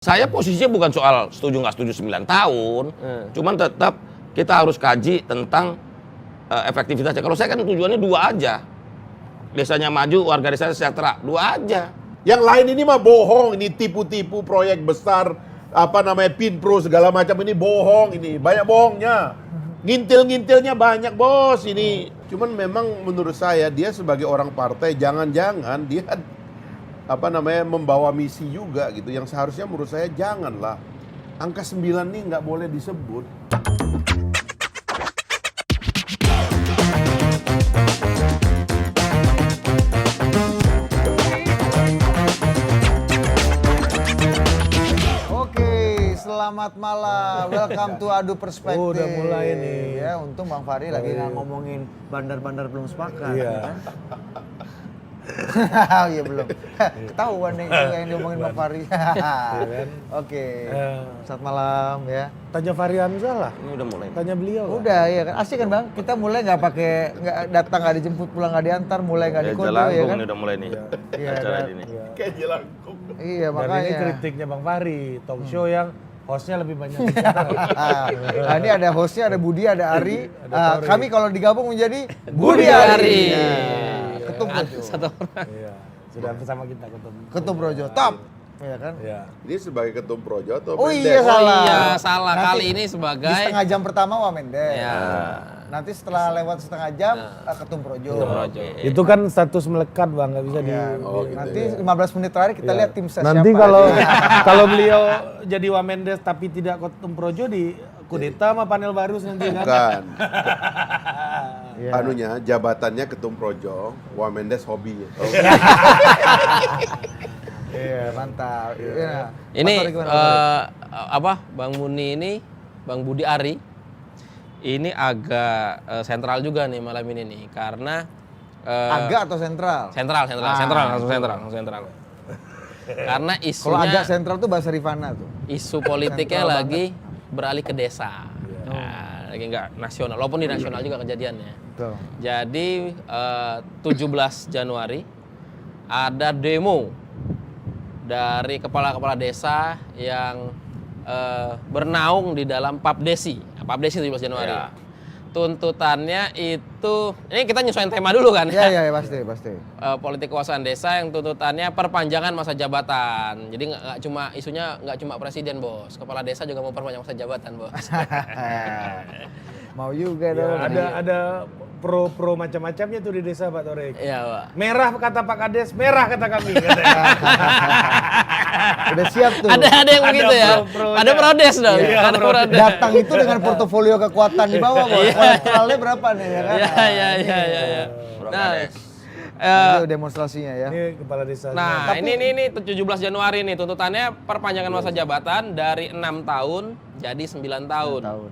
Saya posisinya bukan soal setuju nggak setuju 9 tahun, cuman tetap kita harus kaji tentang efektivitasnya. Kalau saya kan tujuannya dua aja, desanya maju, warga desanya sejahtera, dua aja. Yang lain ini mah bohong, ini tipu-tipu proyek besar, Pinpro segala macam ini bohong, ini banyak bohongnya. Ngintil-ngintilnya banyak bos ini. Cuman memang menurut saya dia sebagai orang partai jangan-jangan dia membawa misi juga gitu, yang seharusnya menurut saya janganlah. Angka 9 nih nggak boleh disebut. Oke, selamat malam. Welcome to Adu Perspektif. Oh, udah mulai nih. Ya, untung Bang Fahri lagi nggak ngomongin bandar-bandar belum sepakat. Iya. Kan? Iya belum. Ketahuan nih yang diomongin Bang Fahri. Oke. Selamat malam ya. Tanya Fahri Hamzah lah. Ini udah mulai. Tanya beliau lah. Udah ya kan, asik kan Bang? Kita mulai nggak pakai nggak datang, nggak dijemput, pulang nggak diantar, mulai nggak dikode ya kan? Ini udah mulai nih. Iya, Acara dan- ini. Kayak jelangkung. Iya Dan ini makanya. kritiknya Bang Fahri, talk show yang hostnya lebih banyak. Nah, ini ada hostnya, ada Budi, ada Ari. Ada Tori. Kami kalau digabung menjadi Budi Budi Ari. Ari. Iya. Ketum Projo. Satu orang. Iya, sudah bersama kita ketemu. Ketum Projo. Top. Iya kan? Iya. Ini sebagai ketum projo atau Oh Mendes? iya salah. Iya, salah. Nanti Kali ini Di sebagai setengah jam pertama Wamendes. ya, Nanti setelah lewat setengah jam Ketum Projo. Projo. Itu kan status melekat Bang, nggak bisa di. Ya, Oh, gitu nanti ya. 15 menit terakhir kita lihat tim ses Nanti siapa. kalau kalau beliau jadi Wamendes tapi tidak ketum Projo di kudeta sama panel baru nanti kan. Bukan. Iya. Anunya jabatannya ketum projo, Wamendes hobi. Iya, mantap. Iya. ini Mas Tori gimana, Mas Tori? Bang Muni ini, Bang Budi Ari, ini agak sentral juga nih malam ini nih, karena Agak atau sentral? sentral, Ah, langsung sentral. Karena Kalau agak isunya, sentral tuh bahasa Rifana tuh. isu politiknya Sentral lagi beralih ke desa, nah, lagi nggak nasional, walaupun di nasional juga kejadiannya. Tuh. Jadi 17 Januari ada demo dari kepala-kepala desa yang bernaung di dalam Papdesi 17 Januari. Ya. Tuntutannya itu, ini kita nyesuaiin tema dulu kan? Iya, pasti. Politik kekuasaan desa yang tuntutannya perpanjangan masa jabatan. Jadi nggak cuma isunya nggak cuma presiden bos, kepala desa juga mau perpanjang masa jabatan bos. Mau juga dong. Ya, ada pro macam-macamnya tuh di desa Pak Torek. Iya pak. Merah kata Pak Kades, merah kata kami katanya. Udah siap tuh. Ada yang begitu ya. pro-pronya. Ada prodes dong. Iya, Ada prodes. Datang itu dengan portofolio kekuatan di bawah, Bos. Elektoralnya berapa nih ya kan? Iya. Nah, Itu demonstrasinya ya. Ini kepala desa. nah ini 17 Januari nih tuntutannya perpanjangan masa jabatan dari 6 tahun jadi 9 tahun. Tahun.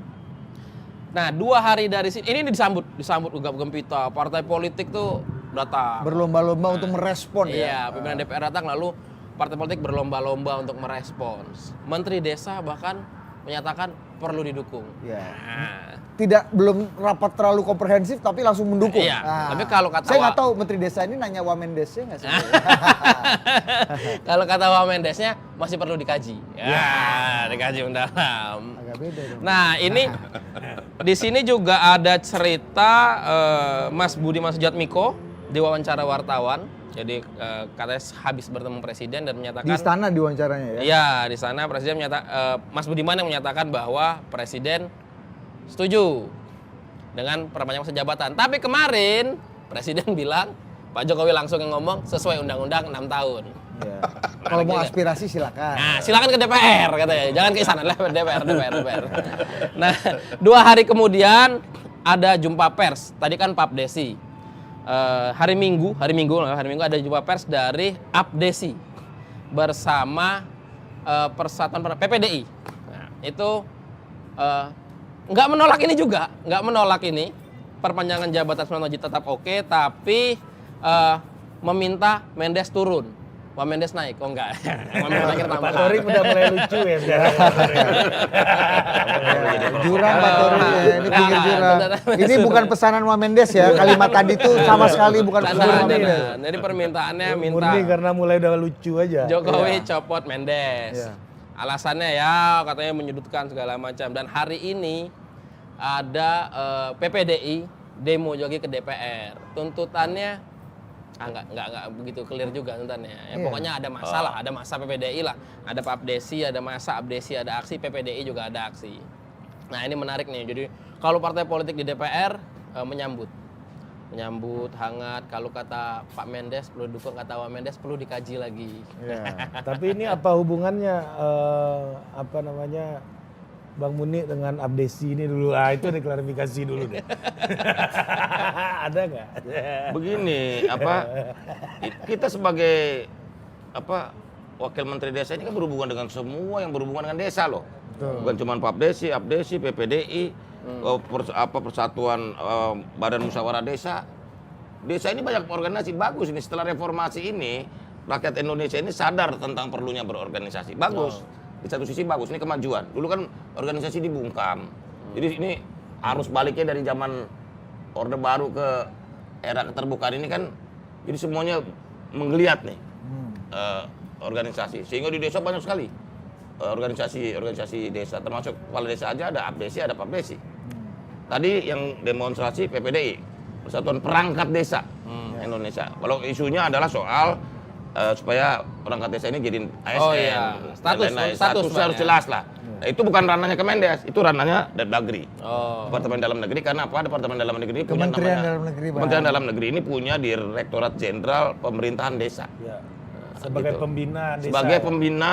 Nah 2 hari dari sini ini disambut gegap gempita, partai politik tuh datang. Berlomba-lomba untuk merespon Iya, ya. pimpinan DPR datang lalu partai politik berlomba-lomba untuk merespons. Menteri Desa bahkan menyatakan perlu didukung. Iya. Nah, Belum rapat terlalu komprehensif tapi langsung mendukung. Iya, tapi kalau kata saya nggak tahu Menteri Desa ini nanya Wamendesnya nggak sih? kalau kata Wamendesnya masih perlu dikaji. Ya, dikaji mendalam. Agak beda dong. Nah, ini di sini juga ada cerita Mas Budiman Sujatmiko diwawancara wartawan. Jadi katanya habis bertemu presiden dan menyatakan Di istana diwawancaranya ya. Iya, di sana presiden Mas Budiman yang menyatakan bahwa presiden setuju dengan perpanjangan masa jabatan. Tapi kemarin presiden bilang, Pak Jokowi langsung yang ngomong sesuai undang-undang 6 tahun. Iya. Kalau mau aspirasi silakan. Nah, silakan ke DPR katanya. Jangan ke istana, DPR. Nah, 2 hari kemudian ada jumpa pers. Tadi kan Papdesi. Hari Minggu ada jumpa pers dari Apdesi bersama Persatuan PPDI. Nah, itu nggak menolak ini perpanjangan jabatan 9 tahun tetap oke, tapi meminta Mendes turun. Wamendes naik, oh enggak. Wamendes naik Pak tambah. Torek udah mulai lucu ya sekarang. Jurang Pak Tori ya, ini pinggir Nah, jurang. bener. Ini bukan pesanan Wamendes ya, kalimat tadi tuh sama sekali bukan pesanan Wamendes. Jadi permintaannya minta Murni karena mulai udah lucu aja. Jokowi copot Mendes. Iya. alasannya ya katanya menyudutkan segala macam. Dan hari ini ada PPDI demo juga ke DPR. Tuntutannya nggak begitu clear juga tuntutannya. Ya, pokoknya ada masalah, ada masa PPDI lah. Ada Pak Abdesi, ada masa Abdesi, ada aksi, PPDI juga ada aksi. Nah ini menarik nih. Jadi kalau partai politik di DPR menyambut hangat. Kalau kata Pak Mendes perlu dukung, kata Pak Mendes perlu dikaji lagi. Tapi ini apa hubungannya Bang Muni dengan Abdesi ini dulu? Itu diklarifikasi dulu deh. Ada nggak? Begini, kita sebagai wakil menteri desa ini kan berhubungan dengan semua yang berhubungan dengan desa loh. Bukan cuma Pak Abdesi, PPDI, Persatuan Badan Musyawarah Desa. Desa ini banyak organisasi bagus ini. Setelah reformasi ini, rakyat Indonesia ini sadar tentang perlunya berorganisasi. Bagus. Di satu sisi bagus, ini kemajuan. Dulu kan organisasi dibungkam. Jadi ini arus baliknya dari zaman Orde Baru ke era keterbukaan ini kan, jadi semuanya menggeliat nih organisasi. Sehingga di desa banyak sekali organisasi desa, termasuk kepala desa aja ada Abdesi, ada Pak Abdesi. Tadi yang demonstrasi PPDI, Persatuan Perangkat Desa Indonesia. Kalau isunya adalah soal supaya perangkat desa ini jadi ASN, status harus jelas lah. Nah, itu bukan ranahnya Kemendes, itu ranahnya Dagri, Departemen Dalam Negeri. Karena apa? Departemen Dalam Negeri punya Kementerian Dalam Negeri ini punya Direktorat Jenderal Pemerintahan Desa. Ya. Sebagai gitu. pembina desa. Sebagai pembina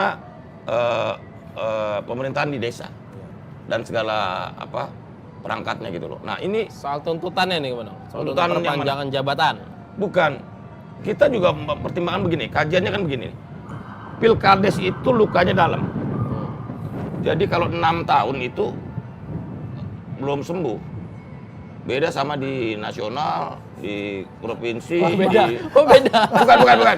pemerintahan di desa dan segala perangkatnya gitu loh. Nah ini Soal tuntutannya nih gimana? Soal Tuntutan yang perpanjangan jabatan. bukan. Kita juga pertimbangan begini, kajiannya kan begini. Pilkades itu lukanya dalam. Jadi kalau 6 tahun itu belum sembuh. Beda sama di nasional, di provinsi. Beda. Bukan.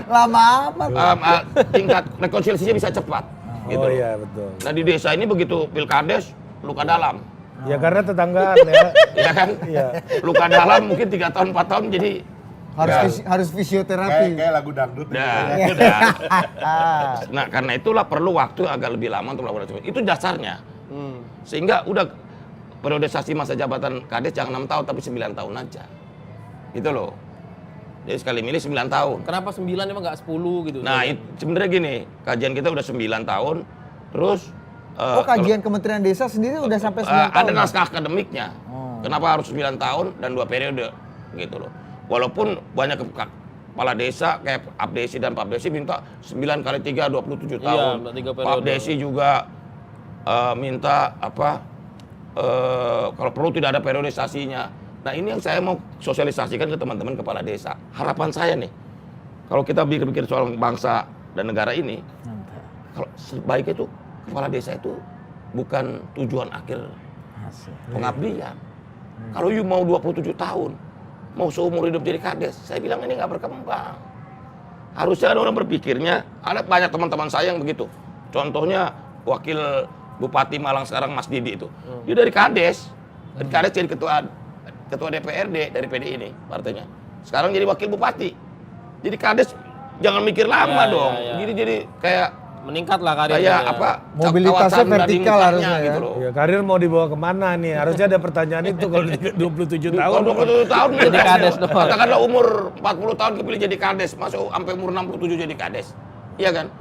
Lama amat. Tingkat rekonsiliasinya bisa cepat. Gitu. Oh iya betul. Nah di desa ini begitu pilkades, luka dalam. Ya karena tetanggaan ya. Ya kan? Iya. Luka dalam mungkin 3 tahun, 4 tahun jadi Harus fisioterapi. Kayak lagu dangdut. Nah, karena itulah perlu waktu agak lebih lama untuk melakukan itu dasarnya. Sehingga udah periodisasi masa jabatan Kades jangan 6 tahun tapi 9 tahun aja. Gitu loh. Jadi sekali milih 9 tahun. Kenapa 9 emang nggak 10 gitu? Nah, sebenarnya gini, kajian kita udah 9 tahun, terus Kajian Kementerian Desa sendiri udah sampai 9 tahun. ada naskah akademiknya. Kenapa harus 9 tahun dan 2 periode gitu loh. Walaupun banyak kepala desa kayak Abdesi dan Pak Abdesi minta 9 kali 3 27 tahun. Iya, 3 periode. Pak Abdesi juga minta kalau perlu tidak ada periodisasinya. Nah, ini yang saya mau sosialisasikan ke teman-teman kepala desa. Harapan saya nih, kalau kita pikir-pikir soal bangsa dan negara ini, kalau sebaiknya itu kepala desa itu bukan tujuan akhir pengabdian. Kalau you mau 27 tahun, mau seumur hidup jadi kades, saya bilang ini nggak berkembang. Harusnya ada orang berpikirnya, ada banyak teman-teman saya yang begitu. Contohnya wakil Bupati Malang sekarang Mas Didi itu, dia dari kades, jadi ketua DPRD dari PDI ini partainya. Sekarang jadi wakil bupati. Jadi kades jangan mikir lama dong. Jadi kayak meningkat lah karirnya. Kayak mobilitasnya vertikal harusnya ya. gitu loh. Ya, karir mau dibawa kemana nih? Harusnya ada pertanyaan itu kalau 27 tahun. Kalau 27 tahun Jadi kades doang. Katakanlah umur 40 tahun kepilih jadi kades, masuk sampai umur 67 jadi kades. Iya kan?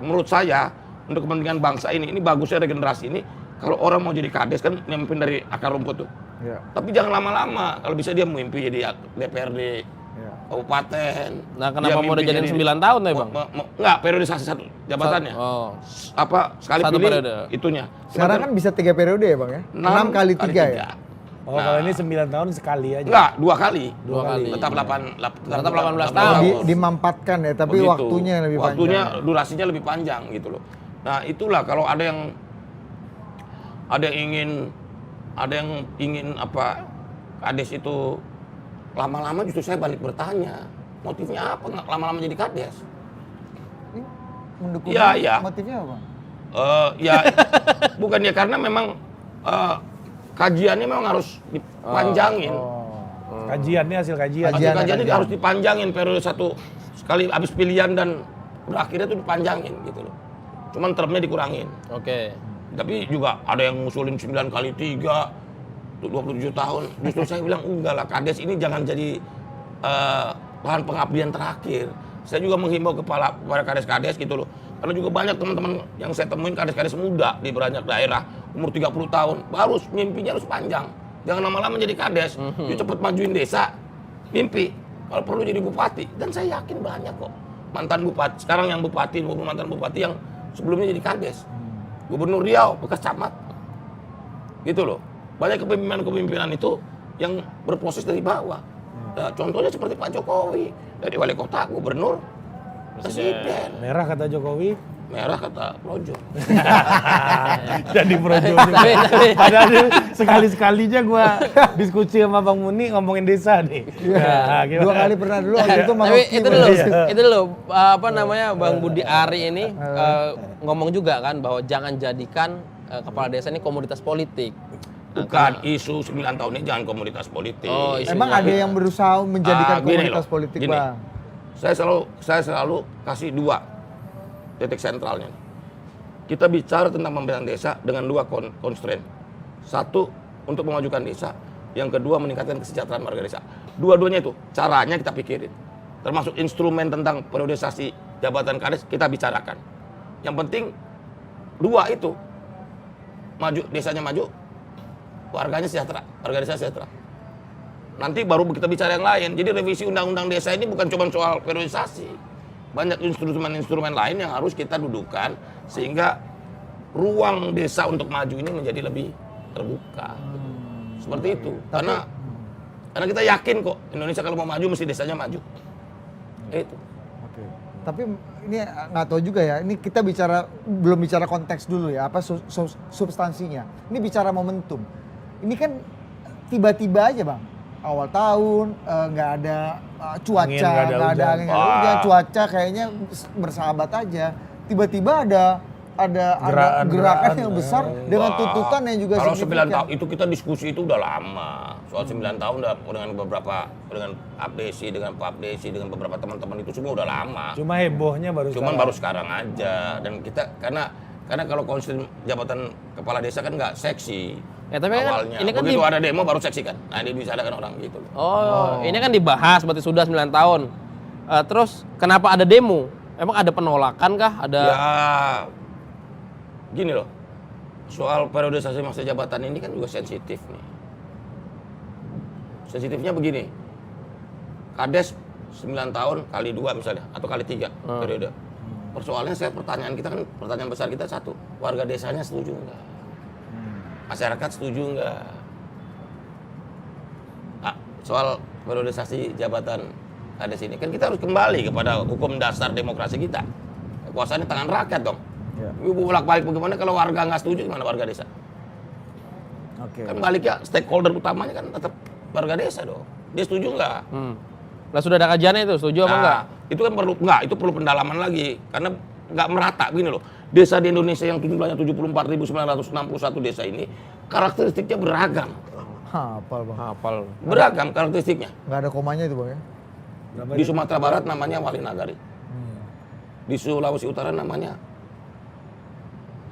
Menurut saya untuk kepentingan bangsa ini bagusnya regenerasi ini kalau orang mau jadi kades kan memimpin dari akar rumput tuh. Ya. Tapi jangan lama-lama. Kalau bisa dia mimpi jadi DPRD, kabupaten. Nah, kenapa mau udah jadiin 9 tahun ya, Bang? Enggak, periodisasi satu jabatannya. Sekali Satu pilih periode. itunya. Sekarang kan bisa 3 periode ya Bang ya? 6 kali 3 ya? Oh, kalau ini 9 tahun sekali aja. Enggak, 2 kali. 2 kali. Tetap 18 tahun. Dimampatkan ya, tapi Begitu. waktunya lebih panjang. Waktunya, durasinya lebih panjang gitu loh. Nah, itulah kalau ada yang ingin kades itu lama-lama, justru saya balik bertanya, motifnya apa lama-lama jadi kades? Mendukung Ya. motifnya apa? Bukan ya, karena memang kajiannya memang harus dipanjangin. Kajiannya hasil kajian. Kajiannya harus dipanjangin periode 1 sekali habis pilihan dan berakhirnya itu dipanjangin gitu loh. Cuman termnya dikurangin. Oke. Tapi juga ada yang ngusulin 9 kali 3, 27 tahun. Justru saya bilang, enggak lah, Kades ini jangan jadi bahan pengabdian terakhir. Saya juga menghimbau kepada Kades-Kades gitu loh. Karena juga banyak teman-teman yang saya temuin Kades-Kades muda di banyak daerah, umur 30 tahun, baru mimpinya harus panjang. Jangan lama-lama jadi Kades, yuk cepet majuin desa, mimpi. Kalau perlu jadi bupati, dan saya yakin banyak kok mantan bupati, sekarang yang bupati maupun mantan bupati yang sebelumnya jadi Kades. Gubernur Riau, bekas camat. Gitu loh. Banyak kepemimpinan-kepemimpinan itu yang berproses dari bawah. Nah, contohnya seperti Pak Jokowi, dari wali kota, gubernur, presiden. Merah kata Jokowi. Merah kata Projo. Jadi Projo. Padahal sekali-sekalinya gua diskusi sama Bang Muni ngomongin desa nih. Nah, gimana? 2 kali pernah dulu, waktu itu sama Tapi Rocky. itu dulu apa namanya Bang Budi Ari ini ngomong juga kan bahwa jangan jadikan kepala desa ini komoditas politik. Bukan isu 9 tahun ini jangan komoditas politik. Oh, isunya. Emang ada yang berusaha menjadikan Gini komoditas loh, politik, gini. Bang? Saya selalu kasih 2 titik sentralnya. Kita bicara tentang pemerintahan desa dengan 2 constraint. 1 untuk memajukan desa, yang kedua meningkatkan kesejahteraan warga desa. Dua-duanya itu caranya kita pikirin. Termasuk instrumen tentang periodisasi jabatan Kades kita bicarakan. Yang penting 2 itu maju, desanya maju, warganya sejahtera, warga desa sejahtera. Nanti baru kita bicara yang lain. Jadi revisi undang-undang desa ini bukan cuma soal periodisasi. Banyak instrumen-instrumen lain yang harus kita dudukan sehingga ruang desa untuk maju ini menjadi lebih terbuka. Seperti itu. Karena kita yakin kok Indonesia kalau mau maju mesti desanya maju. Itu. Oke. Tapi ini nggak tahu juga ya. Ini kita belum bicara konteks dulu ya. Apa substansinya? Ini bicara momentum. Ini kan tiba-tiba aja, Bang. Awal tahun nggak ada cuaca, nggak ada angin, nggak ada hujan, cuaca kayaknya bersahabat aja. Tiba-tiba ada gerakan yang besar dengan tuntutan yang juga kalau signifikan. 9 tahun itu kita diskusi itu udah lama. Soal 9 tahun dengan Abdesi, dengan Pak Abdesi, dengan beberapa teman-teman itu semua udah lama. Cuma hebohnya baru sekarang aja. Dan kita karena kalau konsisten jabatan kepala desa kan nggak seksi. Ya, tapi awalnya. kan ini kan begitu ada demo baru seksi kan. Nah, ini bisa ada kan orang gitu. Ini kan dibahas berarti sudah 9 tahun. Terus kenapa ada demo? Emang ada penolakan kah? Ada Ya gini loh. Soal periodisasi masa jabatan ini kan juga sensitif nih. Sensitifnya begini. Kades 9 tahun kali 2 misalnya atau kali 3 periode. Persoalannya pertanyaan besar kita satu, warga desanya setuju enggak? Masyarakat setuju enggak? Nah, soal periodisasi jabatan Kades ini kan kita harus kembali kepada hukum dasar demokrasi kita. Kekuasaannya tangan rakyat dong. Ya. Bolak-balik bagaimana kalau warga nggak setuju gimana warga desa? Oke. Kan baliknya stakeholder utamanya kan tetap warga desa dong. Dia setuju nggak? Lah sudah ada kajiannya itu, setuju apa enggak? Itu kan itu perlu pendalaman lagi karena nggak merata gini loh. Desa di Indonesia yang jumlahnya 74.961 desa ini karakteristiknya beragam. Hafal, Bang. Hafal. Beragam karakteristiknya. Nggak ada komanya itu, Bang ya? Di Sumatera Barat namanya Wali Nagari. Di Sulawesi Utara namanya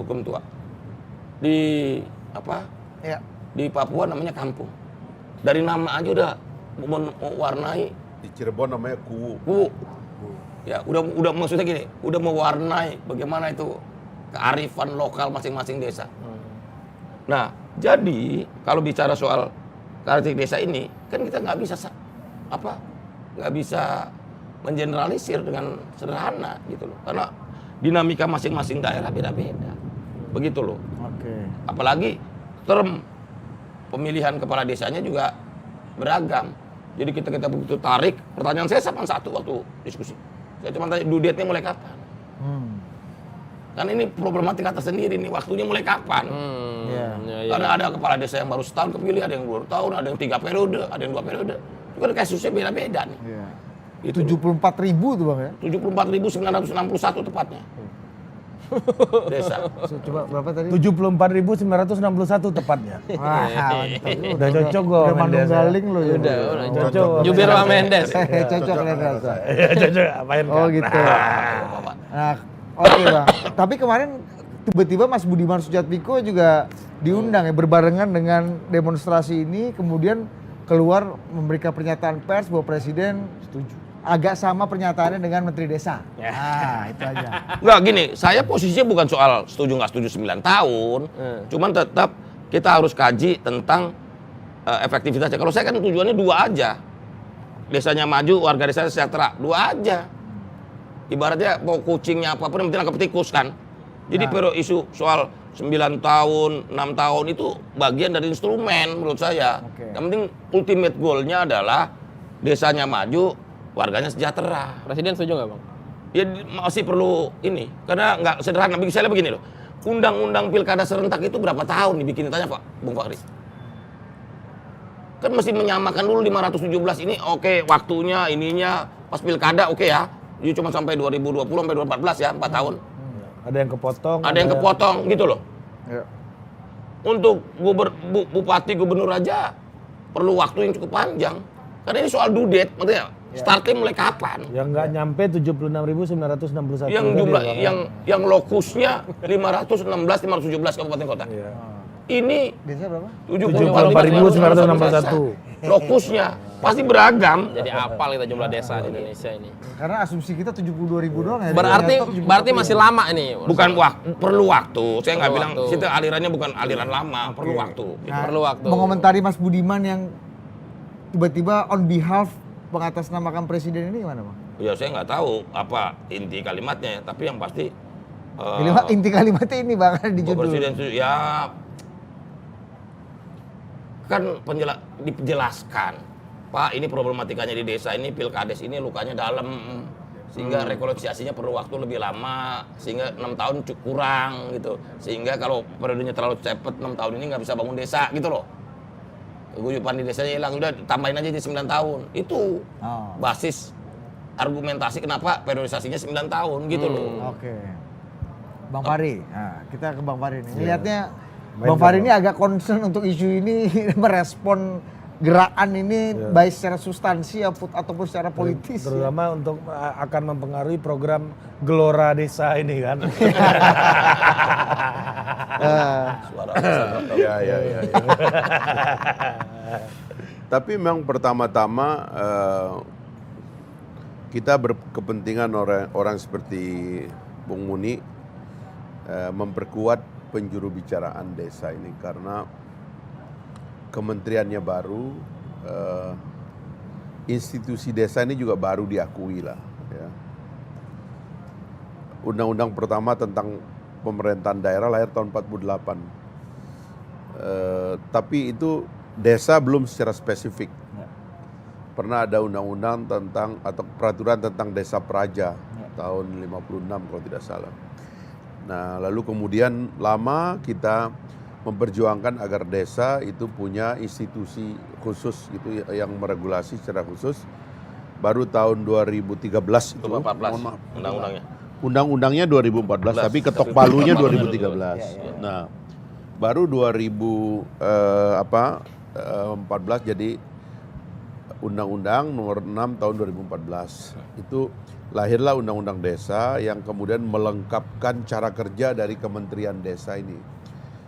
Hukum Tua. Di Ya. Di Papua namanya Kampung. Dari nama aja udah mewarnai. Di Cirebon namanya Kuwu. Ya, udah maksudnya gini, udah mewarnai bagaimana itu kearifan lokal masing-masing desa. Nah, jadi kalau bicara soal karakteristik desa ini, kan kita nggak bisa mengeneralisir dengan sederhana gitu loh. Karena dinamika masing-masing daerah beda-beda. Begitu loh. Oke. Apalagi term pemilihan kepala desanya juga beragam. Jadi kita begitu tarik, pertanyaan saya sama satu waktu diskusi. Saya cuma tanya, due date-nya mulai kapan? Kan ini problematika tersendiri nih, waktunya mulai kapan? Karena ada kepala desa yang baru setahun kepilih, ada yang 2 tahun, ada yang 3 periode, ada yang 2 periode. Itu kan kasusnya beda-beda nih. Iya. Itu 74.000 tuh, Bang ya? 74.961 tepatnya. Desa. Coba berapa tadi? 74.961 tepatnya. Wah, mantap. Udah cocok gua Udah Mandunggaling lo ya. Udah Cocok. Jubir Pak Mendes. Cocok ya rasa. Iya cocok apain Oh kan? gitu. Nah, Oke Bang, tapi kemarin tiba-tiba Mas Budiman Sujatmiko juga diundang ya berbarengan dengan demonstrasi ini, kemudian keluar memberikan pernyataan pers bahwa Presiden setuju. Agak sama pernyataannya dengan Menteri Desa. Nah, itu aja. Enggak gini, saya posisinya bukan soal setuju nggak setuju 9 tahun, cuman tetap kita harus kaji tentang efektivitasnya. Kalau saya kan tujuannya dua aja, desanya maju, warga desanya sejahtera, dua aja. Ibaratnya mau kucingnya apapun yang penting nangkep tikus kan. Jadi pero isu soal 9 tahun, 6 tahun itu bagian dari instrumen menurut saya. Oke. Yang penting ultimate goal-nya adalah desanya maju, warganya sejahtera. Presiden setuju nggak Bang? Ya masih perlu ini, karena nggak sederhana. Misalnya begini loh, undang-undang pilkada serentak itu berapa tahun dibikin, tanya Pak Bung Fahri? Kan mesti menyamakan dulu 517 ini, oke waktunya, ininya, pas pilkada oke ya, jadi cuma sampai 2020 sampai 2014 ya, 4 tahun. Ada yang kepotong. Ada yang kepotong gitu loh. Ya. Untuk bupati gubernur aja perlu waktu yang cukup panjang. Karena ini soal due date, maksudnya startnya mulai kapan? Yang nggak nyampe 76.961. Yang tadi, jumlah Bang. yang lokusnya 516 517 kabupaten kota. Iya. Ini Desa berapa? 74.961. lokusnya pasti beragam. Jadi apal kita jumlah desa di Indonesia ini. Karena asumsi kita 72.000 doang ya. Berarti masih lama ini. Bukan perlu waktu. Saya nggak Perlu bilang waktu. kita alirannya bukan aliran lama, perlu waktu. Nah, Perlu waktu. mengomentari Mas Budiman yang tiba-tiba on behalf mengatasnamakan presiden ini gimana Bang? Ya saya nggak tahu apa inti kalimatnya, ya, tapi yang pasti Inti kalimatnya ini Bang di Pak judul. Presiden ya kan dijelaskan, Pak ini problematikanya di desa ini, pilkades ini lukanya dalam, sehingga rekonsiliasinya perlu waktu lebih lama, sehingga 6 tahun kurang gitu, sehingga kalau periodenya terlalu cepat 6 tahun ini nggak bisa bangun desa gitu loh. Keguyupan di desanya hilang, udah tambahin aja di 9 tahun. Itu basis argumentasi kenapa periodisasinya 9 tahun gitu loh. Oke. Bang Fahri, nah, kita ke Bang Fahri nih. Lihatnya Bang Fahri ini agak concern untuk isu ini merespon gerakan ini baik secara substansi ataupun secara politis. Terutama untuk akan mempengaruhi program Gelora Desa ini kan. Suara Ya. Tapi memang pertama-tama kita berkepentingan orang seperti Bung Muni memperkuat penjuru bicaraan desa ini karena kementeriannya baru, institusi desa ini juga baru diakui lah. Ya. Undang-undang pertama tentang pemerintahan daerah lahir tahun 48. Tapi itu desa belum secara spesifik. Pernah ada undang-undang tentang atau peraturan tentang desa praja tahun 56 kalau tidak salah. Nah, lalu kemudian lama kita memperjuangkan agar desa itu punya institusi khusus gitu yang meregulasi secara khusus. Baru tahun 2013 itu 14 undang-undangnya. Undang-undangnya 2014 tapi ketok palunya 2013. Nah, baru 2014 jadi Undang-Undang nomor 6 tahun 2014. Itu lahirlah Undang-Undang Desa yang kemudian melengkapkan cara kerja dari Kementerian Desa ini.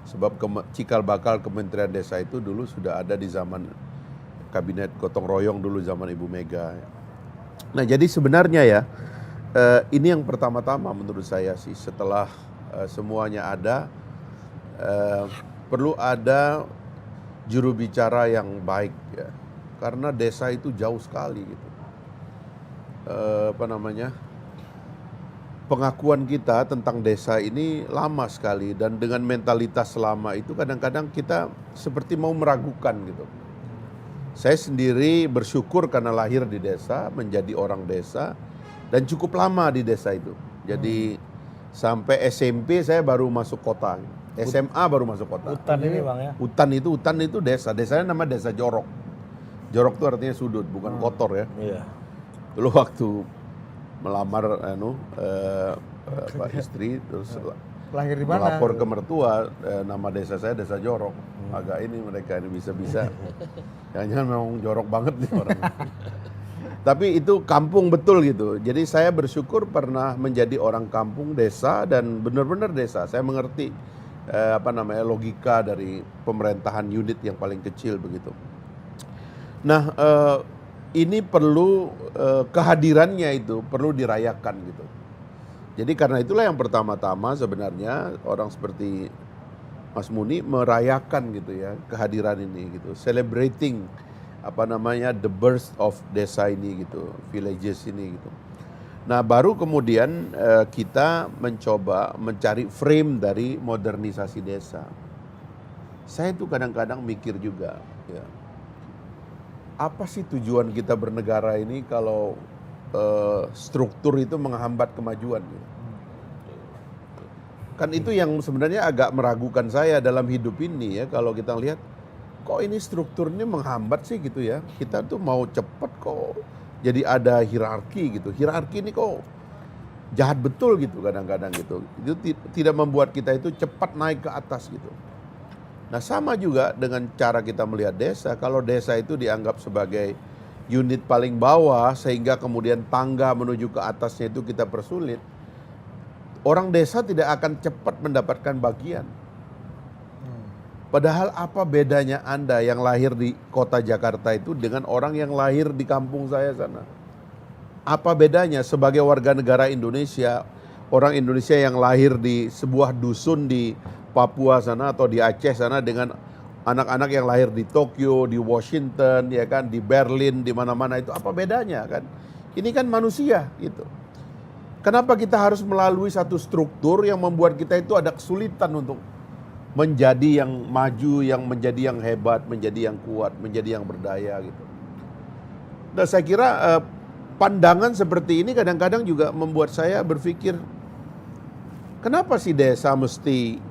Sebab cikal bakal Kementerian Desa itu dulu sudah ada di zaman Kabinet Gotong Royong dulu zaman Ibu Mega. Nah jadi sebenarnya ya ini yang pertama-tama menurut saya sih setelah semuanya ada perlu ada juru bicara yang baik ya. Karena desa itu jauh sekali gitu. Pengakuan kita tentang desa ini lama sekali dan dengan mentalitas lama itu kadang-kadang kita seperti mau meragukan gitu. Saya sendiri bersyukur karena lahir di desa, menjadi orang desa dan cukup lama di desa itu. Jadi sampai SMP saya baru masuk kota, SMA baru masuk kota. Hutan ini Bang ya. Hutan itu desa, desanya nama desa Jorok. Jorok itu artinya sudut, bukan kotor ya. Iya. Dulu waktu melamar istri terus Lahir di mana? melapor ke mertua nama desa saya Desa Jorok. Agak ini mereka ini bisa-bisa. Jangan-jangan memang jorok banget nih orang. Tapi itu kampung betul gitu. Jadi saya bersyukur pernah menjadi orang kampung desa dan benar-benar desa. Saya mengerti logika dari pemerintahan unit yang paling kecil begitu. Nah, ini perlu kehadirannya itu perlu dirayakan gitu. Jadi karena itulah yang pertama-tama sebenarnya orang seperti Mas Muni merayakan gitu ya kehadiran ini gitu, celebrating the birth of desa ini gitu, villages ini gitu. Nah baru kemudian kita mencoba mencari frame dari modernisasi desa. Saya tuh kadang-kadang mikir juga ya, apa sih tujuan kita bernegara ini kalau struktur itu menghambat kemajuan gitu. Kan itu yang sebenarnya agak meragukan saya dalam hidup ini ya, kalau kita lihat kok ini strukturnya menghambat sih gitu ya. Kita tuh mau cepat kok jadi ada hierarki gitu. Hierarki ini kok jahat betul gitu kadang-kadang gitu. Itu tidak membuat kita itu cepat naik ke atas gitu. Nah sama juga dengan cara kita melihat desa. Kalau desa itu dianggap sebagai unit paling bawah sehingga kemudian tangga menuju ke atasnya itu kita persulit. Orang desa tidak akan cepat mendapatkan bagian. Padahal apa bedanya Anda yang lahir di kota Jakarta itu dengan orang yang lahir di kampung saya sana? Apa bedanya sebagai warga negara Indonesia, orang Indonesia yang lahir di sebuah dusun di Papua sana atau di Aceh sana dengan anak-anak yang lahir di Tokyo, di Washington, ya kan, di Berlin, di mana-mana itu apa bedanya kan? Ini kan manusia gitu. Kenapa kita harus melalui satu struktur yang membuat kita itu ada kesulitan untuk menjadi yang maju, yang menjadi yang hebat, menjadi yang kuat, menjadi yang berdaya gitu. Dan saya kira pandangan seperti ini kadang-kadang juga membuat saya berpikir, kenapa sih desa mesti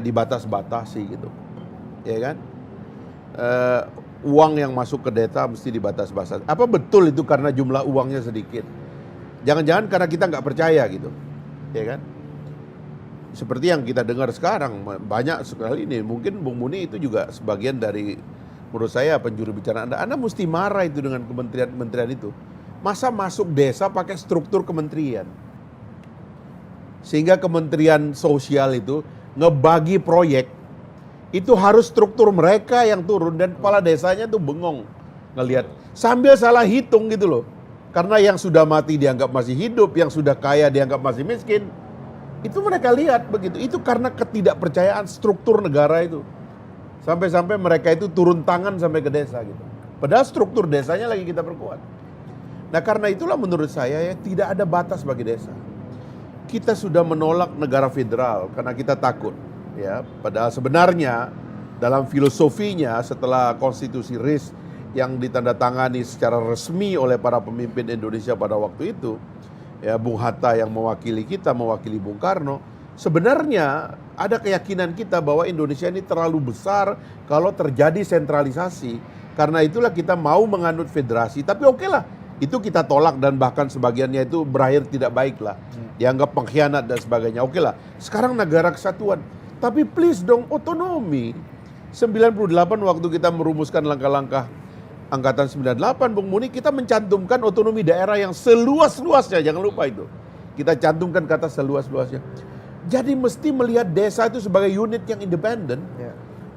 dibatas-batasi gitu, ya kan? Uang yang masuk ke desa mesti dibatas-batasi. Apa betul itu karena jumlah uangnya sedikit? Jangan-jangan karena kita nggak percaya gitu, ya kan? Seperti yang kita dengar sekarang banyak sekali ini. Mungkin Bung Muni itu juga sebagian dari, menurut saya, penjuru bicara Anda. Anda mesti marah itu dengan kementerian-kementerian itu. Masa masuk desa pakai struktur kementerian? Sehingga kementerian sosial itu ngebagi proyek, itu harus struktur mereka yang turun dan kepala desanya tuh bengong ngelihat. Sambil salah hitung gitu loh. Karena yang sudah mati dianggap masih hidup, yang sudah kaya dianggap masih miskin. Itu mereka lihat begitu. Itu karena ketidakpercayaan struktur negara itu. Sampai-sampai mereka itu turun tangan sampai ke desa gitu. Padahal struktur desanya lagi kita perkuat. Nah karena itulah menurut saya ya tidak ada batas bagi desa. Kita sudah menolak negara federal karena kita takut. Ya, padahal sebenarnya dalam filosofinya setelah konstitusi RIS yang ditandatangani secara resmi oleh para pemimpin Indonesia pada waktu itu, ya Bung Hatta yang mewakili kita, mewakili Bung Karno, sebenarnya ada keyakinan kita bahwa Indonesia ini terlalu besar kalau terjadi sentralisasi. Karena itulah kita mau menganut federasi, tapi oke lah, itu kita tolak dan bahkan sebagiannya itu berakhir tidak baik lah, dianggap pengkhianat dan sebagainya. Oke lah, sekarang negara kesatuan, tapi please dong otonomi. 98 waktu kita merumuskan langkah-langkah Angkatan 98, Bung Muni, kita mencantumkan otonomi daerah yang seluas-luasnya, jangan lupa itu. Kita cantumkan kata seluas-luasnya. Jadi mesti melihat desa itu sebagai unit yang independen.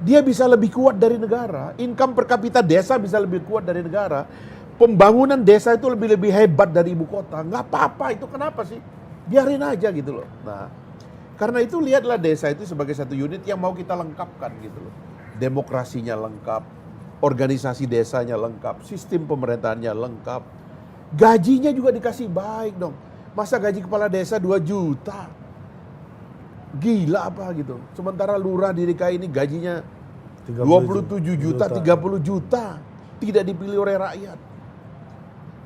Dia bisa lebih kuat dari negara. Income per kapita desa bisa lebih kuat dari negara. Pembangunan desa itu lebih hebat dari ibu kota. Nggak apa-apa, itu kenapa sih? Biarin aja gitu loh. Nah, karena itu lihatlah desa itu sebagai satu unit yang mau kita lengkapkan gitu loh. Demokrasinya lengkap. Organisasi desanya lengkap, sistem pemerintahannya lengkap. Gajinya juga dikasih baik dong. Masa gaji kepala desa 2 juta? Gila apa gitu. Sementara lurah di DKI ini gajinya 27 juta, 30 juta. Tidak dipilih oleh rakyat.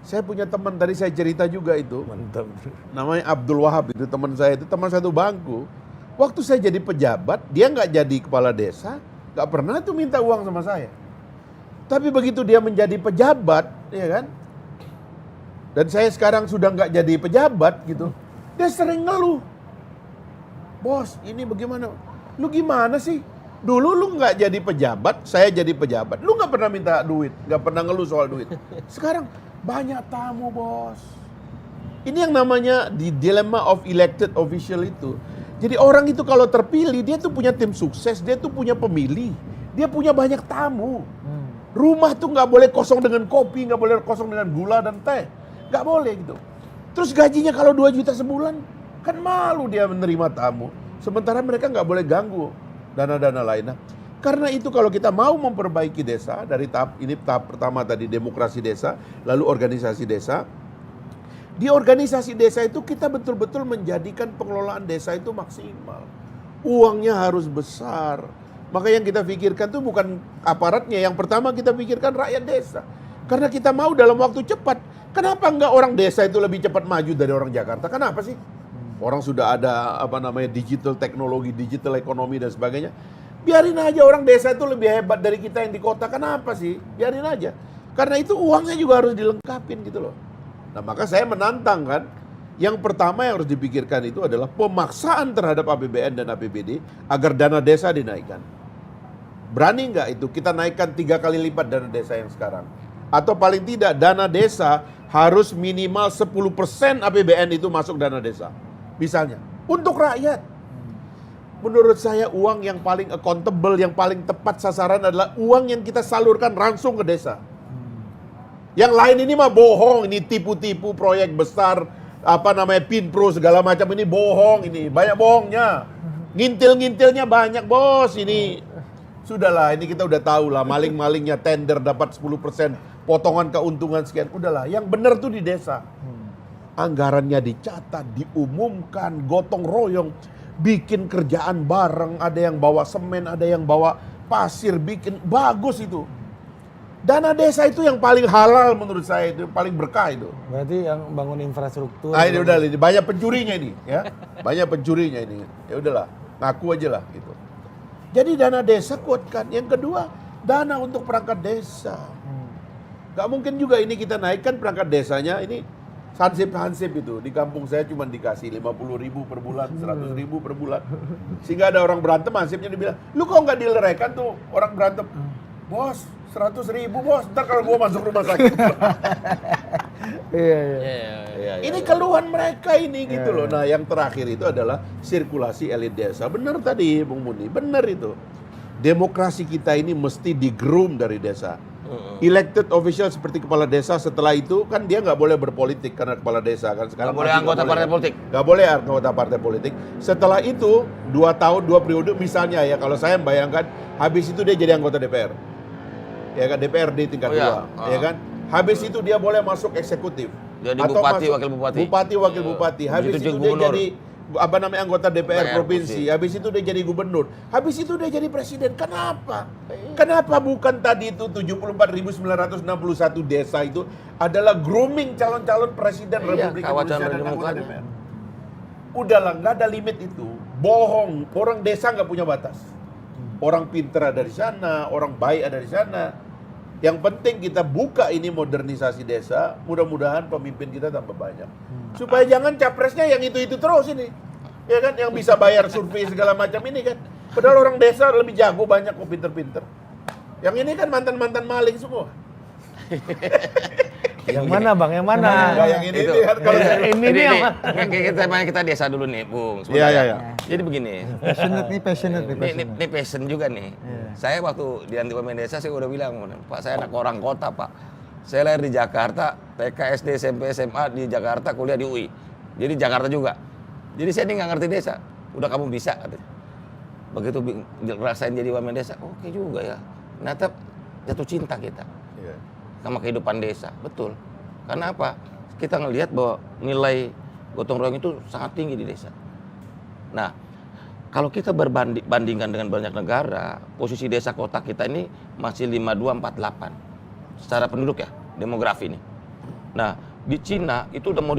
Saya punya teman, tadi saya cerita juga itu. Mantap. Namanya Abdul Wahab, itu teman saya, itu teman satu bangku. Waktu saya jadi pejabat, dia nggak jadi kepala desa, nggak pernah tuh minta uang sama saya. Tapi begitu dia menjadi pejabat, ya kan? Dan saya sekarang sudah nggak jadi pejabat gitu. Dia sering ngeluh. Bos, ini bagaimana? Lu gimana sih? Dulu lu nggak jadi pejabat, saya jadi pejabat. Lu nggak pernah minta duit, nggak pernah ngeluh soal duit. Sekarang banyak tamu, bos. Ini yang namanya the dilemma of elected official itu. Jadi orang itu kalau terpilih, dia tuh punya tim sukses, dia tuh punya pemilih, dia punya banyak tamu. Rumah tuh nggak boleh kosong dengan kopi, nggak boleh kosong dengan gula dan teh, nggak boleh gitu. Terus gajinya kalau 2 juta sebulan, kan malu dia menerima tamu. Sementara mereka nggak boleh ganggu dana-dana lain. Nah, karena itu kalau kita mau memperbaiki desa, dari tahap pertama tadi demokrasi desa, lalu organisasi desa. Di organisasi desa itu kita betul-betul menjadikan pengelolaan desa itu maksimal. Uangnya harus besar. Maka yang kita pikirkan itu bukan aparatnya, yang pertama kita pikirkan rakyat desa. Karena kita mau dalam waktu cepat. Kenapa enggak orang desa itu lebih cepat maju dari orang Jakarta? Kenapa sih? Orang sudah ada digital teknologi, digital ekonomi dan sebagainya. Biarin aja orang desa itu lebih hebat dari kita yang di kota. Kenapa sih? Biarin aja. Karena itu uangnya juga harus dilengkapin gitu loh. Nah, maka saya menantang kan. Yang pertama yang harus dipikirkan itu adalah pemaksaan terhadap APBN dan APBD agar dana desa dinaikkan. Berani nggak itu kita naikkan 3 kali lipat dana desa yang sekarang? Atau paling tidak dana desa harus minimal 10% APBN itu masuk dana desa. Misalnya, untuk rakyat. Menurut saya uang yang paling accountable, yang paling tepat sasaran adalah uang yang kita salurkan langsung ke desa. Yang lain ini mah bohong, ini tipu-tipu proyek besar, Pinpro segala macam ini bohong, ini banyak bohongnya. Ngintil-ngintilnya banyak, bos. Ini sudahlah, ini kita udah tahu lah, maling-malingnya tender dapat 10%, potongan keuntungan sekian. Udahlah, yang benar tuh di desa. Anggarannya dicatat, diumumkan, gotong royong, bikin kerjaan bareng, ada yang bawa semen, ada yang bawa pasir, bikin bagus itu. Dana desa itu yang paling halal menurut saya, itu paling berkah itu. Berarti yang bangun infrastruktur. Ah, ini udah, ini banyak pencurinya ini, ya. Banyak pencurinya ini. Ya udahlah, ngaku aja lah gitu. Jadi dana desa kuatkan. Yang kedua, dana untuk perangkat desa. Gak mungkin juga ini kita naikkan perangkat desanya, ini hansip itu. Di kampung saya cuma dikasih 50.000 per bulan, 100.000 per bulan. Sehingga ada orang berantem, hansipnya dibilang, lu kok nggak dileraikan tuh orang berantem? Bos, 100.000 bos, ntar kalau gua masuk rumah sakit. Iya. Ini keluhan mereka ini gitu loh. Nah, yang terakhir itu adalah sirkulasi elit desa. Benar tadi Bung Muni, benar itu. Demokrasi kita ini mesti di-groom dari desa. Elected official seperti kepala desa, setelah itu kan dia nggak boleh berpolitik karena kepala desa kan. Sekarang Nggak boleh anggota partai politik. Nggak boleh anggota partai politik. Setelah itu 2 tahun 2 periode misalnya ya, kalau saya membayangkan habis itu dia jadi anggota DPR. Ya kan, DPRD tingkat 2, ya kan. Habis itu dia boleh masuk eksekutif. Jadi atau bupati, masuk wakil bupati. Bupati, wakil bupati. Habis Begitu itu jadi dia gubernur. jadi anggota DPR provinsi. provinsi. Habis itu dia jadi gubernur. Habis itu dia jadi presiden. Kenapa? Kenapa bukan tadi itu 74.961 desa itu adalah grooming calon-calon presiden Republik kawasan Indonesia dan anggota mukanya. DPR? Udahlah, nggak ada limit itu. Bohong. Orang desa nggak punya batas. Orang pintar ada di sana, orang baik ada di sana. Yang penting kita buka ini modernisasi desa, mudah-mudahan pemimpin kita tambah banyak. Supaya jangan capresnya yang itu-itu terus ini. Ya kan, yang bisa bayar survei segala macam ini kan. Padahal orang desa lebih jago banyak kok, pinter-pinter. Yang ini kan mantan-mantan maling semua. Yang mana Bang? Yang mana? Enggak, yang ini Itu. kan kalau saya Ini nih yang mana? Kita desa dulu nih, Bung. Iya, iya, iya. Jadi begini. Passionate nih. Ini passion juga nih. Saya waktu di Anti Pemain Desa saya udah bilang, Pak, saya anak orang kota, Pak. Saya lahir di Jakarta, TK, SD, SMP, SMA di Jakarta, kuliah di UI. Jadi Jakarta juga. Jadi saya ini nggak ngerti desa. Udah kamu bisa, katanya. Begitu ngerasain jadi wamen desa, oke juga ya. Ternyata jatuh cinta kita sama kehidupan desa, betul. Karena apa? Kita ngelihat bahwa nilai gotong royong itu sangat tinggi di desa. Nah, kalau kita bandingkan dengan banyak negara, posisi desa kota kita ini masih 5248 secara penduduk ya, demografi ini. Nah, di Cina itu udah mau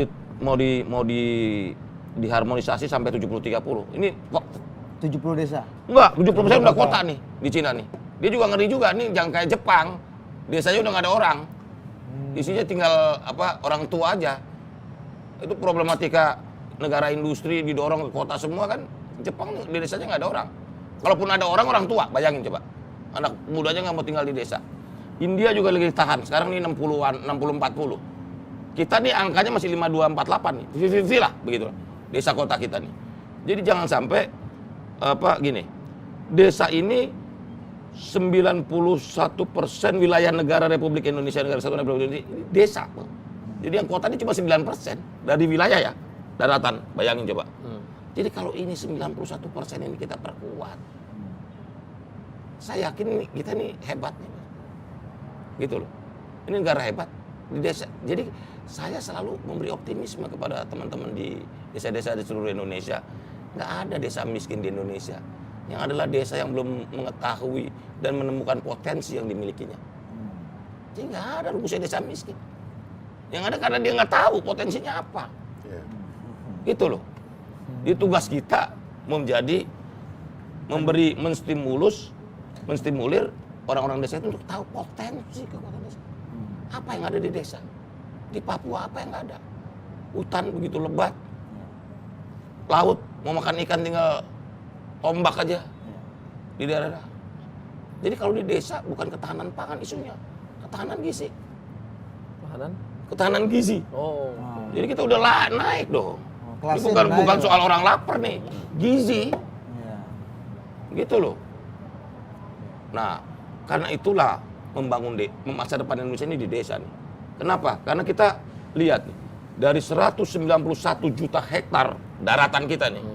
diharmonisasi sampai 70-30. Ini kok 70 desa. enggak, 70% udah kota nih di Cina nih. Dia juga ngeri juga nih, jangan kayak Jepang. Desanya udah nggak ada orang. Isinya tinggal orang tua aja. Itu problematika negara industri didorong ke kota semua kan. Jepang di desanya nggak ada orang. Kalaupun ada orang tua, bayangin coba. Anak mudanya nggak mau tinggal di desa. India juga lagi tahan, sekarang ini 60-an, 60-40. Kita nih angkanya masih 52-48 nih, 50-50 lah begitu. Desa kota kita nih. Jadi jangan sampai gini. Desa ini 91% wilayah negara Republik Indonesia, negara Kesatuan Republik Indonesia ini desa. Jadi yang kota ini cuma 9% dari wilayah ya, daratan. Bayangin coba. Jadi kalau ini 91% ini kita perkuat, saya yakin kita ini hebat nih. Gitu loh. Ini negara hebat di desa. Jadi saya selalu memberi optimisme kepada teman-teman di desa-desa di seluruh Indonesia. Nggak ada desa miskin di Indonesia. Yang adalah desa yang belum mengetahui dan menemukan potensi yang dimilikinya. Jadi nggak ada rumusnya desa miskin. Yang ada karena dia nggak tahu potensinya apa. Gitu loh. Jadi tugas kita menstimulir orang-orang desa itu untuk tahu potensi kekuatan desa. Apa yang ada di desa? Di Papua apa yang nggak ada? Hutan begitu lebat. Laut, mau makan ikan tinggal tombak aja di daerah. Jadi kalau di desa bukan ketahanan pangan isunya, ketahanan gizi. Ketahanan gizi. Oh. Jadi kita udah naik dong. Ini Kelasnya bukan naik, soal orang lapar nih, gizi. Gitu loh. Nah, karena itulah membangun masa depan Indonesia ini di desa nih. Kenapa? Karena kita lihat nih, dari 191 juta hektar daratan kita nih.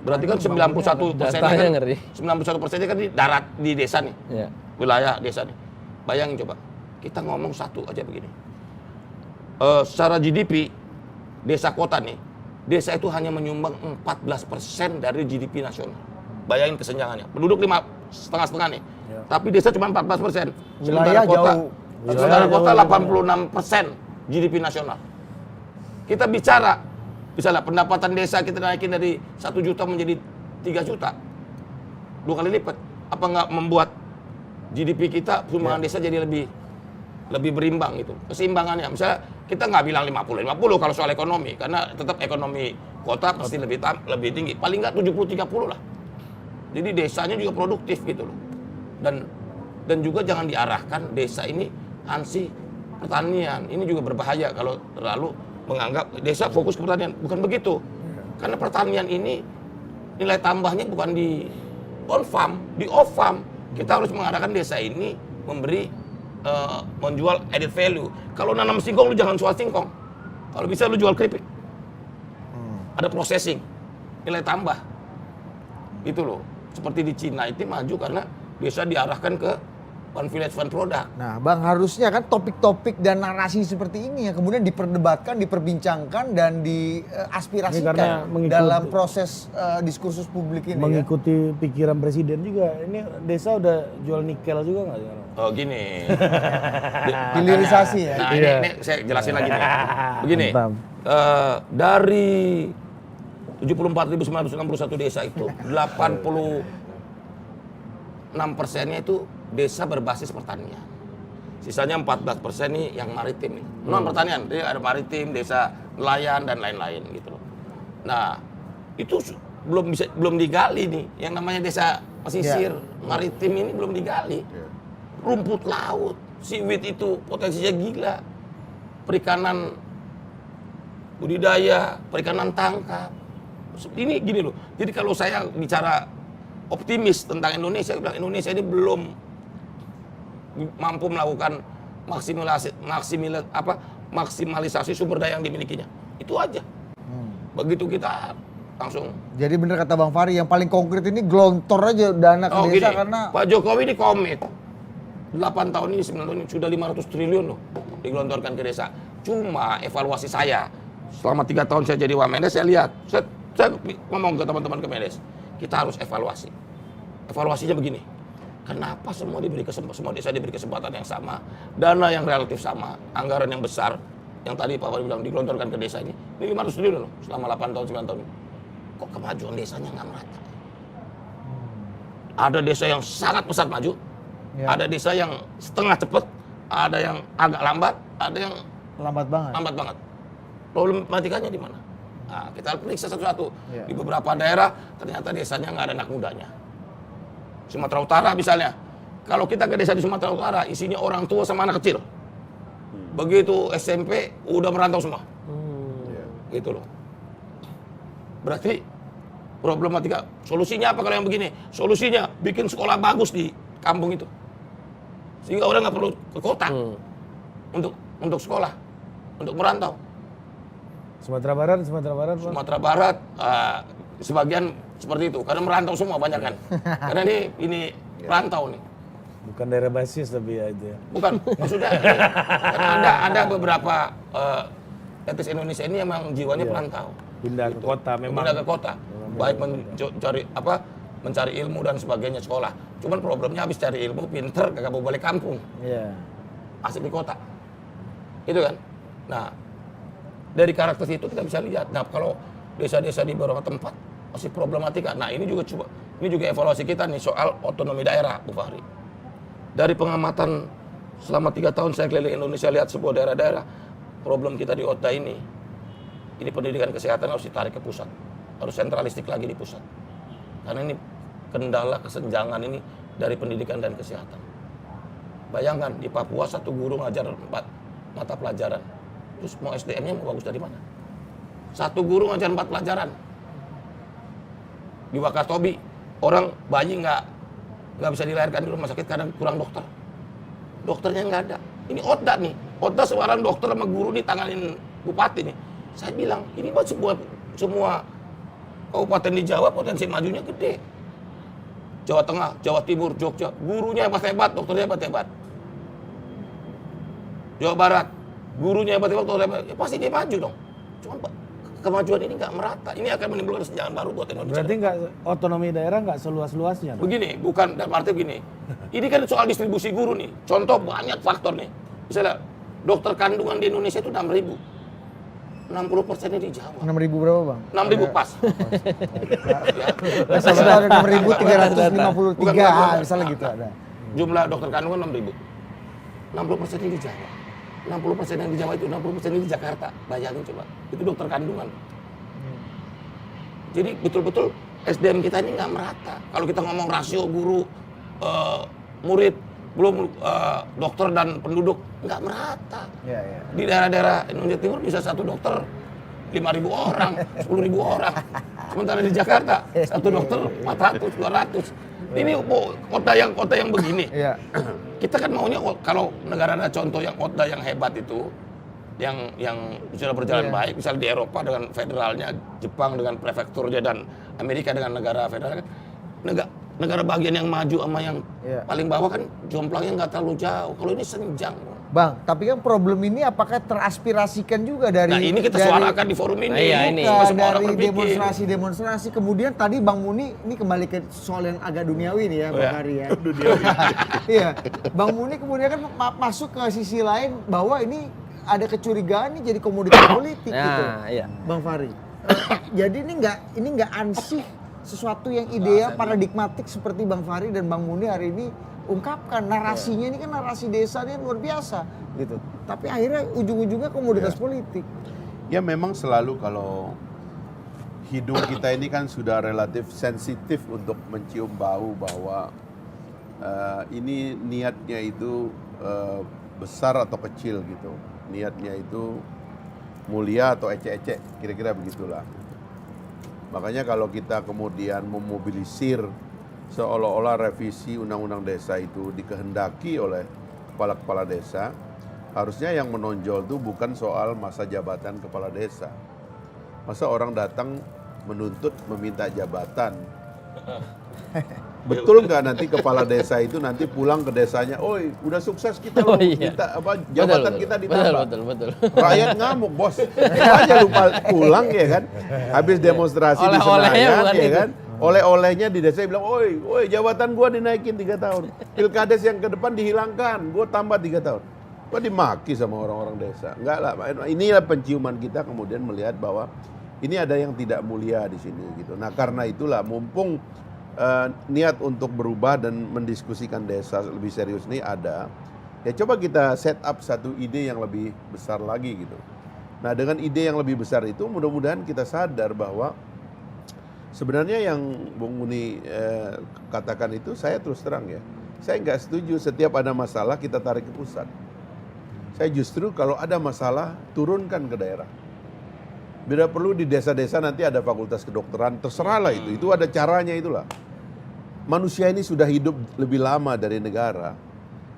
Berarti kan 91%-nya Datanya kan, ngeri. 91%-nya kan di darat, di desa nih. Iya. Wilayah desa nih. Bayangin coba, kita ngomong satu aja begini. Secara GDP, desa kota nih, desa itu hanya menyumbang 14% dari GDP nasional. Bayangin kesenjangannya. Penduduk 5,5 nih. Tapi desa cuma 14%. Wilayah jauh. Sementara kota 86% GDP nasional. Kita bicara, misalnya pendapatan desa kita naikin dari 1 juta menjadi 3 juta. 2 kali lipat. Apa nggak membuat GDP kita, sumbangan desa jadi lebih berimbang gitu. Keseimbangannya. Misalnya kita nggak bilang 50-50 kalau soal ekonomi. Karena tetap ekonomi kota pasti lebih tinggi. Paling nggak 70-30 lah. Jadi desanya juga produktif gitu loh. Dan juga jangan diarahkan desa ini ansi pertanian. Ini juga berbahaya kalau terlalu menganggap desa fokus ke pertanian. Bukan begitu. Karena pertanian ini nilai tambahnya bukan di on farm, di off farm. Kita harus mengarahkan desa ini menjual added value. Kalau nanam singkong lu jangan jual singkong. Kalau bisa lu jual keripik. Ada processing, nilai tambah. Gitu loh. Seperti di Cina itu maju karena desa diarahkan ke One Village One Product. Nah, Bang, harusnya kan topik-topik dan narasi seperti ini yang kemudian diperdebatkan, diperbincangkan dan diaspirasikan dalam proses diskursus publik ini. Mengikuti pikiran presiden juga. Ini desa udah jual nikel juga nggak? Oh gini. Hilirisasi ya. Nah ini saya jelasin lagi nih. Begini. Dari 74.961 desa itu 86%-nya itu desa berbasis pertanian. Sisanya 14% nih yang maritim nih. Non pertanian, jadi ada maritim, desa nelayan dan lain-lain gitu loh. Nah, itu belum digali nih. Yang namanya desa pesisir, maritim ini belum digali. Rumput laut, seaweed itu potensinya gila. Perikanan budidaya, perikanan tangkap. Ini gini loh. Jadi kalau saya bicara optimis tentang Indonesia, saya bilang Indonesia ini belum mampu melakukan maksimalisasi sumber daya yang dimilikinya. Itu aja. Begitu kita langsung. Jadi bener kata Bang Fahri, yang paling konkret ini gelontor aja dana ke desa karena Pak Jokowi ini komit. 8 tahun ini, 9 tahun ini sudah 500 triliun loh digelontorkan ke desa. Cuma evaluasi saya, selama 3 tahun saya jadi Wamendes, saya lihat, saya ngomong ke teman-teman Kemendes, kita harus evaluasi. Evaluasinya begini, kenapa semua desa diberi kesempatan yang sama, dana yang relatif sama, anggaran yang besar, yang tadi Pak Wali bilang digelontorkan ke desa ini 500 triliun loh selama 8 tahun, 9 tahun ini. Kok kemajuan desanya nggak merata? Ada desa yang sangat pesat maju, ada desa yang setengah cepat, ada yang agak lambat, ada yang lambat banget. Problematikanya di mana? Nah, kita periksa satu-satu. Di beberapa daerah ternyata desanya nggak ada anak mudanya. Sumatera Utara misalnya. Kalau kita ke desa di Sumatera Utara, isinya orang tua sama anak kecil. Begitu SMP, udah merantau semua. Gitu loh. Berarti problematika, solusinya apa kalau yang begini? Solusinya bikin sekolah bagus di kampung itu. Sehingga orang nggak perlu ke kota untuk sekolah, untuk merantau. Sumatera Barat, Pak. Sumatera Barat, sebagian seperti itu, karena merantau semua banyak kan. Karena ini rantau nih. Bukan daerah basis tapi ya itu ya. Bukan, maksudnya karena ada beberapa etnis Indonesia ini emang jiwanya perantau. Pindah ke kota memang. Pindah ke kota, baik mencari ilmu dan sebagainya sekolah. Cuman problemnya habis cari ilmu, pinter, kagak mau balik kampung. Iya. Asik di kota. Itu kan. Nah, dari karakter itu kita bisa lihat. Nah, kalau desa-desa di beberapa tempat masih problematika. Nah, ini juga evaluasi kita nih soal otonomi daerah, Bu Fahri. Dari pengamatan selama 3 tahun saya keliling Indonesia lihat sebuah daerah-daerah, problem kita di Otta ini pendidikan kesehatan harus ditarik ke pusat, harus sentralistik lagi di pusat. Karena ini kendala kesenjangan ini dari pendidikan dan kesehatan. Bayangkan di Papua satu guru ngajar 4 mata pelajaran, terus mau SDM-nya mau bagus dari mana? Satu guru ngajar 4 pelajaran. Di Wakatobi orang bayi nggak bisa dilahirkan di rumah sakit karena kurang dokter. Dokternya nggak ada. Ini Otta nih. Otta seorang dokter sama guru ditanganin bupati nih. Saya bilang, ini buat semua kabupaten di Jawa potensi majunya gede. Jawa Tengah, Jawa Timur, Jogja. Gurunya hebat-hebat, dokternya hebat-hebat. Jawa Barat, gurunya hebat-hebat, dokternya hebat. Ya pasti dia maju dong. Cuma kemajuan ini nggak merata. Ini akan menimbulkan kesenjangan baru buat Indonesia. Berarti otonomi daerah nggak seluas-luasnya? Begini, bukan dalam arti begini. Ini kan soal distribusi guru nih. Contoh banyak faktor nih. Misalnya dokter kandungan di Indonesia itu 6.000. 60%-nya di Jawa. 6.000 berapa bang? 6.000 pas. Misalnya ada 6.353, misalnya gitu ada. Jumlah dokter kandungan 6.000. 60%-nya di Jawa. 60% yang di Jawa itu, 60% di Jakarta. Bayangin coba, itu dokter kandungan. Jadi betul-betul SDM kita ini nggak merata. Kalau kita ngomong rasio guru, murid, belum dokter dan penduduk, nggak merata. Di daerah-daerah Indonesia Timur bisa satu dokter 5.000 orang, 10.000 orang. Sementara di Jakarta, satu dokter 400, 200. Ini kota yang begini. Kita kan maunya kalau negara ada contoh yang kota yang hebat itu, yang sudah berjalan baik, misalnya di Eropa dengan federalnya, Jepang dengan prefekturnya, dan Amerika dengan negara federal, negara bagian yang maju sama yang paling bawah kan jomplangnya nggak terlalu jauh. Kalau ini senjang. Bang, tapi kan problem ini apakah teraspirasikan juga dari... Nah ini kita suarakan di forum ini. Dari demonstrasi. Kemudian tadi Bang Muni, ini kembali ke soal yang agak duniawi nih ya Bang Hari ya. Iya, Bang Muni kemudian kan masuk ke sisi lain bahwa ini ada kecurigaan nih jadi komoditas politik gitu. Bang Fahri. Jadi ini nggak ansih sesuatu yang ideal, paradigmatik seperti Bang Fahri dan Bang Muni hari ini ungkapkan. Narasinya ini kan narasi desanya luar biasa gitu. Tapi akhirnya ujung-ujungnya komoditas politik. Ya memang selalu kalau hidung kita ini kan sudah relatif sensitif untuk mencium bau bahwa ini niatnya itu besar atau kecil gitu. Niatnya itu mulia atau ecek-ecek, kira-kira begitulah. Makanya kalau kita kemudian memobilisir seolah-olah revisi undang-undang desa itu dikehendaki oleh kepala-kepala desa, harusnya yang menonjol itu bukan soal masa jabatan kepala desa. Masa orang datang menuntut meminta jabatan. Betul nggak nanti kepala desa itu nanti pulang ke desanya, oi udah sukses kita loh, minta jabatan kita ditambah. Betul. Rakyat ngamuk bos, aja lupa pulang ya kan, habis demonstrasi di Senayan ya kan, oleh-olehnya di desa bilang, oi jabatan gua dinaikin 3 tahun, pilkades yang ke depan dihilangkan, gua tambah 3 tahun. Gua dimaki sama orang-orang desa. Enggak lah, inilah penciuman kita kemudian melihat bahwa ini ada yang tidak mulia di sini gitu. Nah karena itulah mumpung niat untuk berubah dan mendiskusikan desa lebih serius ini ada, ya coba kita set up satu ide yang lebih besar lagi gitu. Nah dengan ide yang lebih besar itu mudah-mudahan kita sadar bahwa Sebenarnya yang Bung Muni katakan itu saya terus terang ya. Saya nggak setuju setiap ada masalah kita tarik ke pusat. Saya justru kalau ada masalah turunkan ke daerah. Bila perlu di desa-desa nanti ada fakultas kedokteran, terserahlah itu. Itu ada caranya itulah. Manusia ini sudah hidup lebih lama dari negara.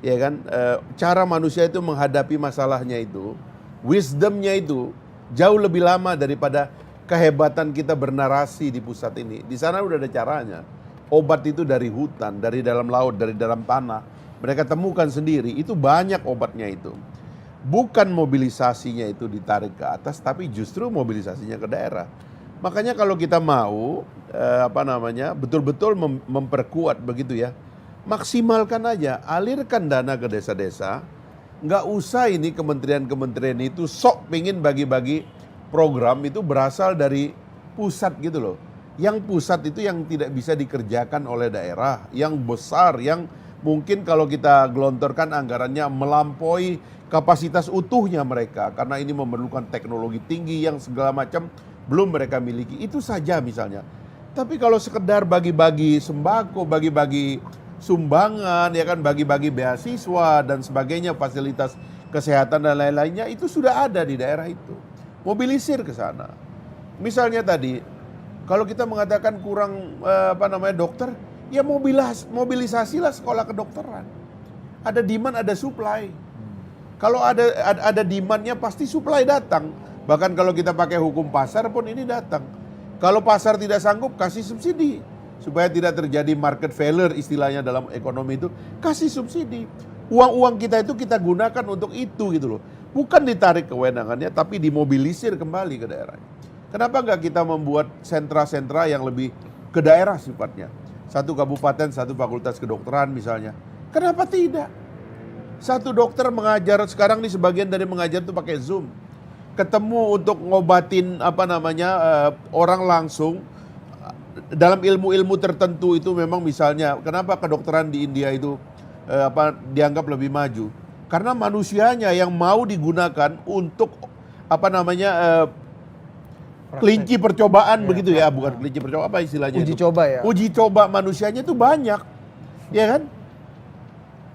Ya kan? Cara manusia itu menghadapi masalahnya itu, wisdomnya itu jauh lebih lama daripada kehebatan kita bernarasi di pusat ini. Di sana udah ada caranya. Obat itu dari hutan, dari dalam laut, dari dalam tanah. Mereka temukan sendiri, itu banyak obatnya itu. Bukan mobilisasinya itu ditarik ke atas, tapi justru mobilisasinya ke daerah. Makanya kalau kita mau betul-betul memperkuat begitu ya, maksimalkan aja, alirkan dana ke desa-desa. Nggak usah ini kementerian-kementerian itu sok pengen bagi-bagi program itu berasal dari pusat gitu loh. Yang pusat itu yang tidak bisa dikerjakan oleh daerah, yang besar, yang mungkin kalau kita gelontorkan anggarannya melampaui kapasitas utuhnya mereka. Karena ini memerlukan teknologi tinggi yang segala macam belum mereka miliki. Itu saja misalnya. Tapi kalau sekedar bagi-bagi sembako, bagi-bagi sumbangan, ya kan, bagi-bagi beasiswa dan sebagainya, fasilitas kesehatan dan lain-lainnya, itu sudah ada di daerah itu. Mobilisir ke sana. Misalnya tadi, kalau kita mengatakan kurang dokter, ya mobilisasilah sekolah kedokteran. Ada demand, ada supply. Kalau ada demandnya pasti supply datang. Bahkan kalau kita pakai hukum pasar pun ini datang. Kalau pasar tidak sanggup, kasih subsidi. Supaya tidak terjadi market failure istilahnya dalam ekonomi itu, kasih subsidi. Uang-uang kita itu kita gunakan untuk itu gitu loh. Bukan ditarik kewenangannya, tapi dimobilisir kembali ke daerah. Kenapa nggak kita membuat sentra-sentra yang lebih ke daerah sifatnya? Satu kabupaten, satu fakultas kedokteran misalnya. Kenapa tidak? Satu dokter mengajar, sekarang nih sebagian dari mengajar itu pakai Zoom. Ketemu untuk ngobatin orang langsung. Dalam ilmu-ilmu tertentu itu memang misalnya, kenapa kedokteran di India itu dianggap lebih maju? Karena manusianya yang mau digunakan untuk kelinci percobaan begitu ya, bukan kelinci percobaan, apa istilahnya Uji itu? coba ya. Uji coba manusianya itu banyak, ya kan?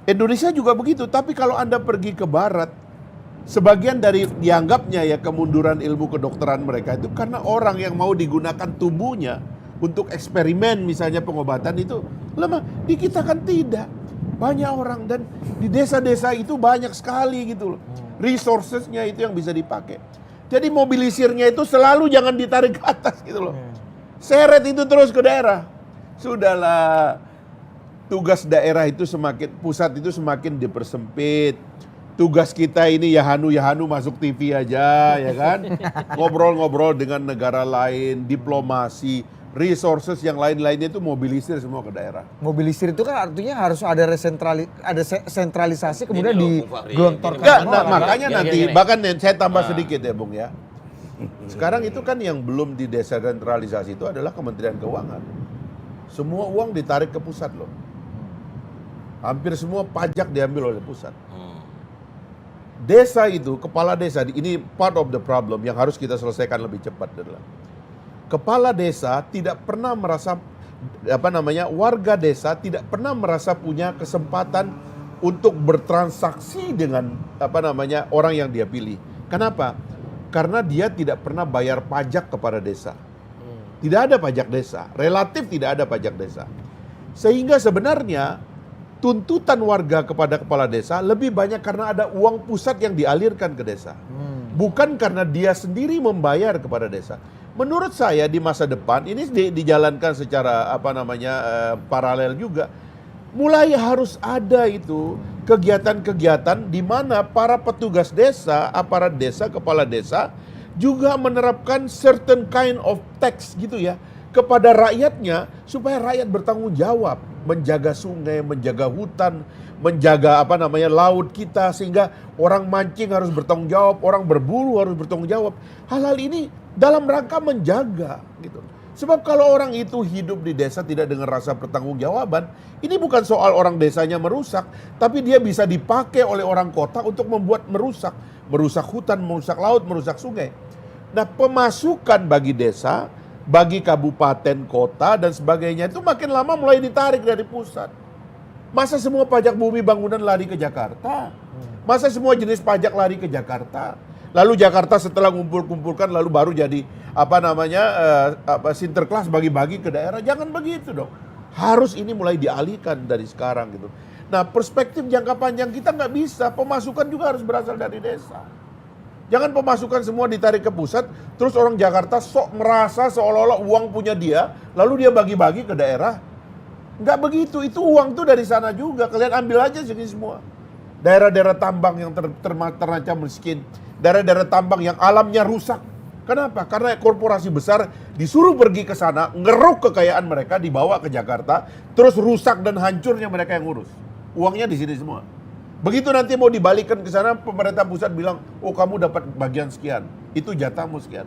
Indonesia juga begitu. Tapi kalau Anda pergi ke Barat, sebagian dari dianggapnya ya kemunduran ilmu kedokteran mereka itu karena orang yang mau digunakan tubuhnya untuk eksperimen misalnya pengobatan itu lemah. Di kita kan tidak. Banyak orang dan di desa-desa itu banyak sekali gitu loh. Resourcesnya itu yang bisa dipakai. Jadi mobilisirnya itu selalu jangan ditarik ke atas gitu loh. Seret itu terus ke daerah. Sudahlah. Tugas daerah itu pusat itu semakin dipersempit. Tugas kita ini yahanu masuk TV aja ya kan. Ngobrol-ngobrol dengan negara lain, diplomasi. Resources yang lain-lainnya itu mobilisir semua ke daerah. Mobilisir itu kan artinya harus ada sentralisasi kemudian Ini loh, Bung Fahri. digelontorkan. Makanya Gini, nanti gini. bahkan saya tambah sedikit ya Bung ya. Sekarang itu kan yang belum didesentralisasi itu adalah Kementerian Keuangan. Semua uang ditarik ke pusat loh. Hampir semua pajak diambil oleh pusat. Desa itu, kepala desa, ini part of the problem yang harus kita selesaikan lebih cepat adalah kepala desa tidak pernah merasa warga desa tidak pernah merasa punya kesempatan untuk bertransaksi dengan orang yang dia pilih. Kenapa? Karena dia tidak pernah bayar pajak kepada desa. Tidak ada pajak desa, relatif tidak ada pajak desa. Sehingga sebenarnya tuntutan warga kepada kepala desa lebih banyak karena ada uang pusat yang dialirkan ke desa. Bukan karena dia sendiri membayar kepada desa. Menurut saya di masa depan ini dijalankan secara paralel juga. Mulai harus ada itu kegiatan-kegiatan di mana para petugas desa, aparat desa, kepala desa juga menerapkan certain kind of tax gitu ya kepada rakyatnya supaya rakyat bertanggung jawab menjaga sungai, menjaga hutan, menjaga laut kita sehingga orang mancing harus bertanggung jawab, orang berburu harus bertanggung jawab. Hal-hal ini dalam rangka menjaga gitu. Sebab kalau orang itu hidup di desa tidak dengan rasa pertanggungjawaban, ini bukan soal orang desanya merusak, tapi dia bisa dipakai oleh orang kota untuk membuat merusak hutan, merusak laut, merusak sungai. Nah, pemasukan bagi desa bagi kabupaten, kota, dan sebagainya itu makin lama mulai ditarik dari pusat. Masa semua pajak bumi bangunan lari ke Jakarta? Masa semua jenis pajak lari ke Jakarta? Lalu Jakarta setelah kumpul-kumpulkan lalu baru jadi sinterklas bagi-bagi ke daerah. Jangan begitu dong. Harus ini mulai dialihkan dari sekarang gitu. Nah, perspektif jangka panjang kita nggak bisa. Pemasukan juga harus berasal dari desa. Jangan pemasukan semua ditarik ke pusat, terus orang Jakarta sok merasa seolah-olah uang punya dia, lalu dia bagi-bagi ke daerah. Nggak begitu, itu uang tuh dari sana juga. Kalian ambil aja segini semua. Daerah-daerah tambang yang terancam miskin, daerah-daerah tambang yang alamnya rusak. Kenapa? Karena korporasi besar disuruh pergi ke sana, ngeruk kekayaan mereka, dibawa ke Jakarta, terus rusak dan hancurnya mereka yang ngurus. Uangnya di sini semua. Begitu nanti mau dibalikan ke sana, pemerintah pusat bilang, oh kamu dapat bagian sekian, itu jatahmu sekian.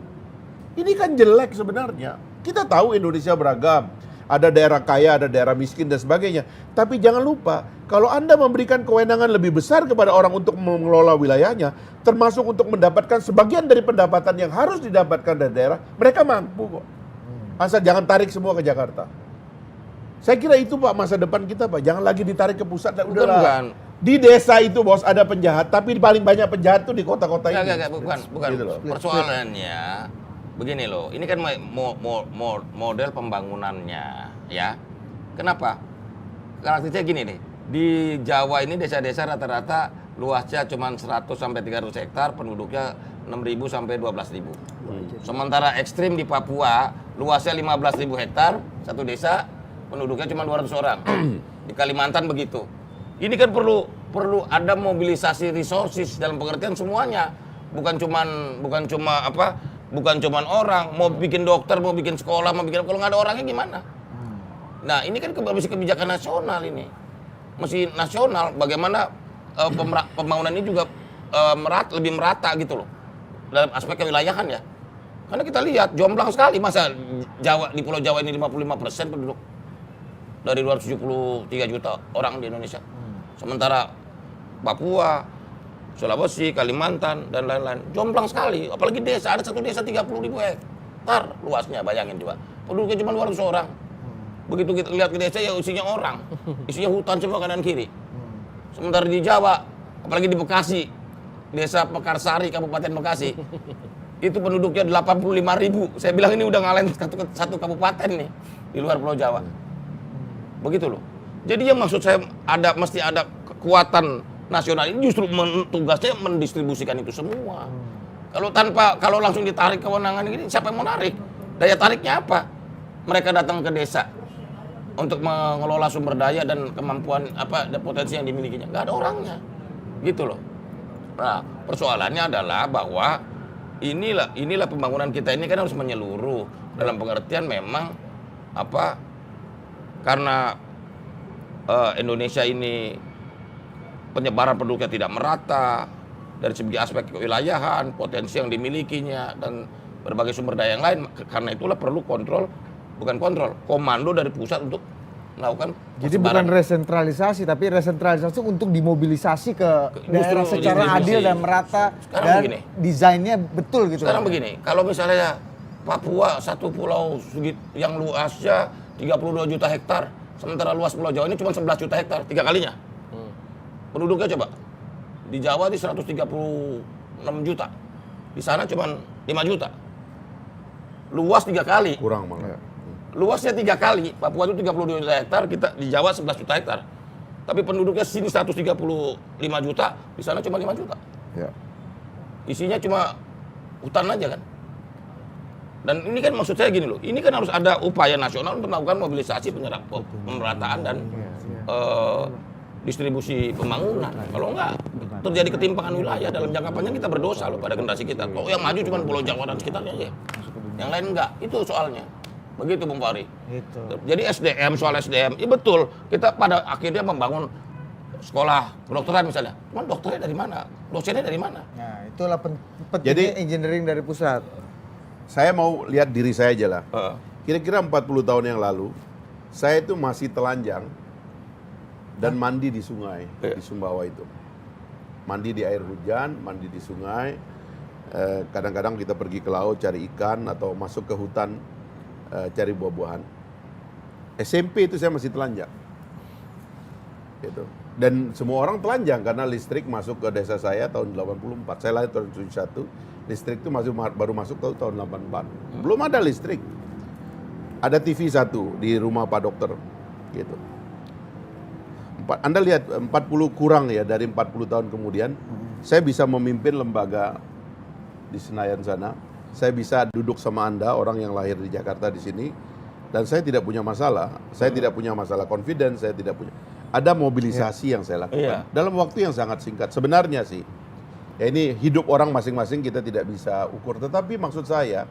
Ini kan jelek sebenarnya. Kita tahu Indonesia beragam. Ada daerah kaya, ada daerah miskin dan sebagainya. Tapi jangan lupa, kalau Anda memberikan kewenangan lebih besar kepada orang untuk mengelola wilayahnya, termasuk untuk mendapatkan sebagian dari pendapatan yang harus didapatkan dari daerah, mereka mampu kok. Asal jangan tarik semua ke Jakarta. Saya kira itu Pak masa depan kita Pak. Jangan lagi ditarik ke pusat. Bukan. Di desa itu bos ada penjahat, tapi paling banyak penjahat tuh di kota-kota ini. Bukan. Gitu loh. Persoalannya begini loh, ini kan model pembangunannya, ya. Kenapa? Karakteristiknya gini nih, di Jawa ini desa-desa rata-rata luasnya cuma 100 sampai 300 hektar, penduduknya 6.000 sampai 12.000. Sementara ekstrim di Papua, luasnya 15.000 hektar, satu desa, penduduknya cuma 200 orang. Di Kalimantan begitu. Ini kan perlu ada mobilisasi resources dalam pengertian semuanya. Bukan cuma orang, mau bikin dokter, mau bikin sekolah, kalau nggak ada orangnya gimana? Nah ini kan mesti kebijakan nasional ini. Mesti nasional, bagaimana pembangunan ini juga lebih merata gitu loh. Dalam aspek kewilayahan ya. Karena kita lihat jomplang sekali, masa di Pulau Jawa ini 55% penduduk. Dari 273 juta orang di Indonesia. Sementara Papua, Sulawesi, Kalimantan, dan lain-lain. Jomplang sekali, apalagi desa. Ada satu desa 30.000 hektar luasnya, bayangin coba. Penduduknya cuma 200 orang. Begitu kita lihat ke desa, ya isinya orang. Isinya hutan semua kanan kiri. Sementara di Jawa, apalagi di Bekasi, desa Pekarsari, Kabupaten Bekasi, itu penduduknya 85.000. Saya bilang ini udah ngalahin satu kabupaten nih, di luar Pulau Jawa. Begitu loh. Jadi yang maksud saya mesti ada kekuatan nasional ini justru tugasnya mendistribusikan itu semua. Kalau langsung ditarik kewenangan ini, siapa yang mau narik? Daya tariknya apa? Mereka datang ke desa untuk mengelola sumber daya dan kemampuan potensi yang dimilikinya. Nggak ada orangnya, gitu loh. Nah, persoalannya adalah bahwa inilah pembangunan kita ini kan harus menyeluruh dalam pengertian memang karena Indonesia ini penyebaran penduduknya tidak merata dari segi aspek kewilayahan, potensi yang dimilikinya dan berbagai sumber daya yang lain. Karena itulah perlu komando dari pusat untuk melakukan jadi bukan resentralisasi, tapi resentralisasi untuk dimobilisasi ke daerah secara adil dan merata. Sekarang dan begini, desainnya betul gitu. Sekarang begini, kalau misalnya Papua satu pulau yang luasnya 32 juta hektar, sementara luas Pulau Jawa ini cuma 11 juta hektar, 3 kalinya. Penduduknya coba, di Jawa di 136 juta, di sana cuma 5 juta. Luas 3 kali. Kurang malah. Luasnya 3 kali, Papua itu 32 juta hektar, kita di Jawa 11 juta hektar. Tapi penduduknya sini 135 juta, di sana cuma 5 juta. Ya. Isinya cuma hutan aja kan. Dan ini kan maksud saya gini loh, ini kan harus ada upaya nasional untuk melakukan mobilisasi pemerataan dan distribusi pembangunan. Kalau enggak, terjadi ketimpangan wilayah dalam jangka panjang kita berdosa loh pada generasi kita. Oh yang maju cuma Pulau Jawa dan sekitarnya aja. Yang lain enggak, itu soalnya. Begitu Bung Fahri. Gitu. Jadi soal SDM, ya betul. Kita pada akhirnya membangun sekolah kedokteran misalnya. Cuman dokternya dari mana? Dosennya dari mana? Nah, itulah pentingnya engineering dari pusat. Saya mau lihat diri saya aja lah. Kira-kira 40 tahun yang lalu, saya itu masih telanjang dan mandi di sungai, di Sumbawa itu. Mandi di air hujan, mandi di sungai. Kadang-kadang kita pergi ke laut cari ikan atau masuk ke hutan cari buah-buahan. SMP itu saya masih telanjang. Gitu. Dan semua orang telanjang karena listrik masuk ke desa saya tahun 84. Saya lahir tahun 71. Listrik itu baru masuk tahun 84. Belum ada listrik. Ada TV 1 di rumah Pak Dokter. Gitu. Anda lihat 40 kurang ya dari 40 tahun kemudian saya bisa memimpin lembaga di Senayan sana. Saya bisa duduk sama Anda orang yang lahir di Jakarta di sini dan saya tidak punya masalah. Saya tidak punya masalah confidence, saya tidak punya. Ada mobilisasi yang saya lakukan dalam waktu yang sangat singkat. Sebenarnya sih ya ini hidup orang masing-masing kita tidak bisa ukur, tetapi maksud saya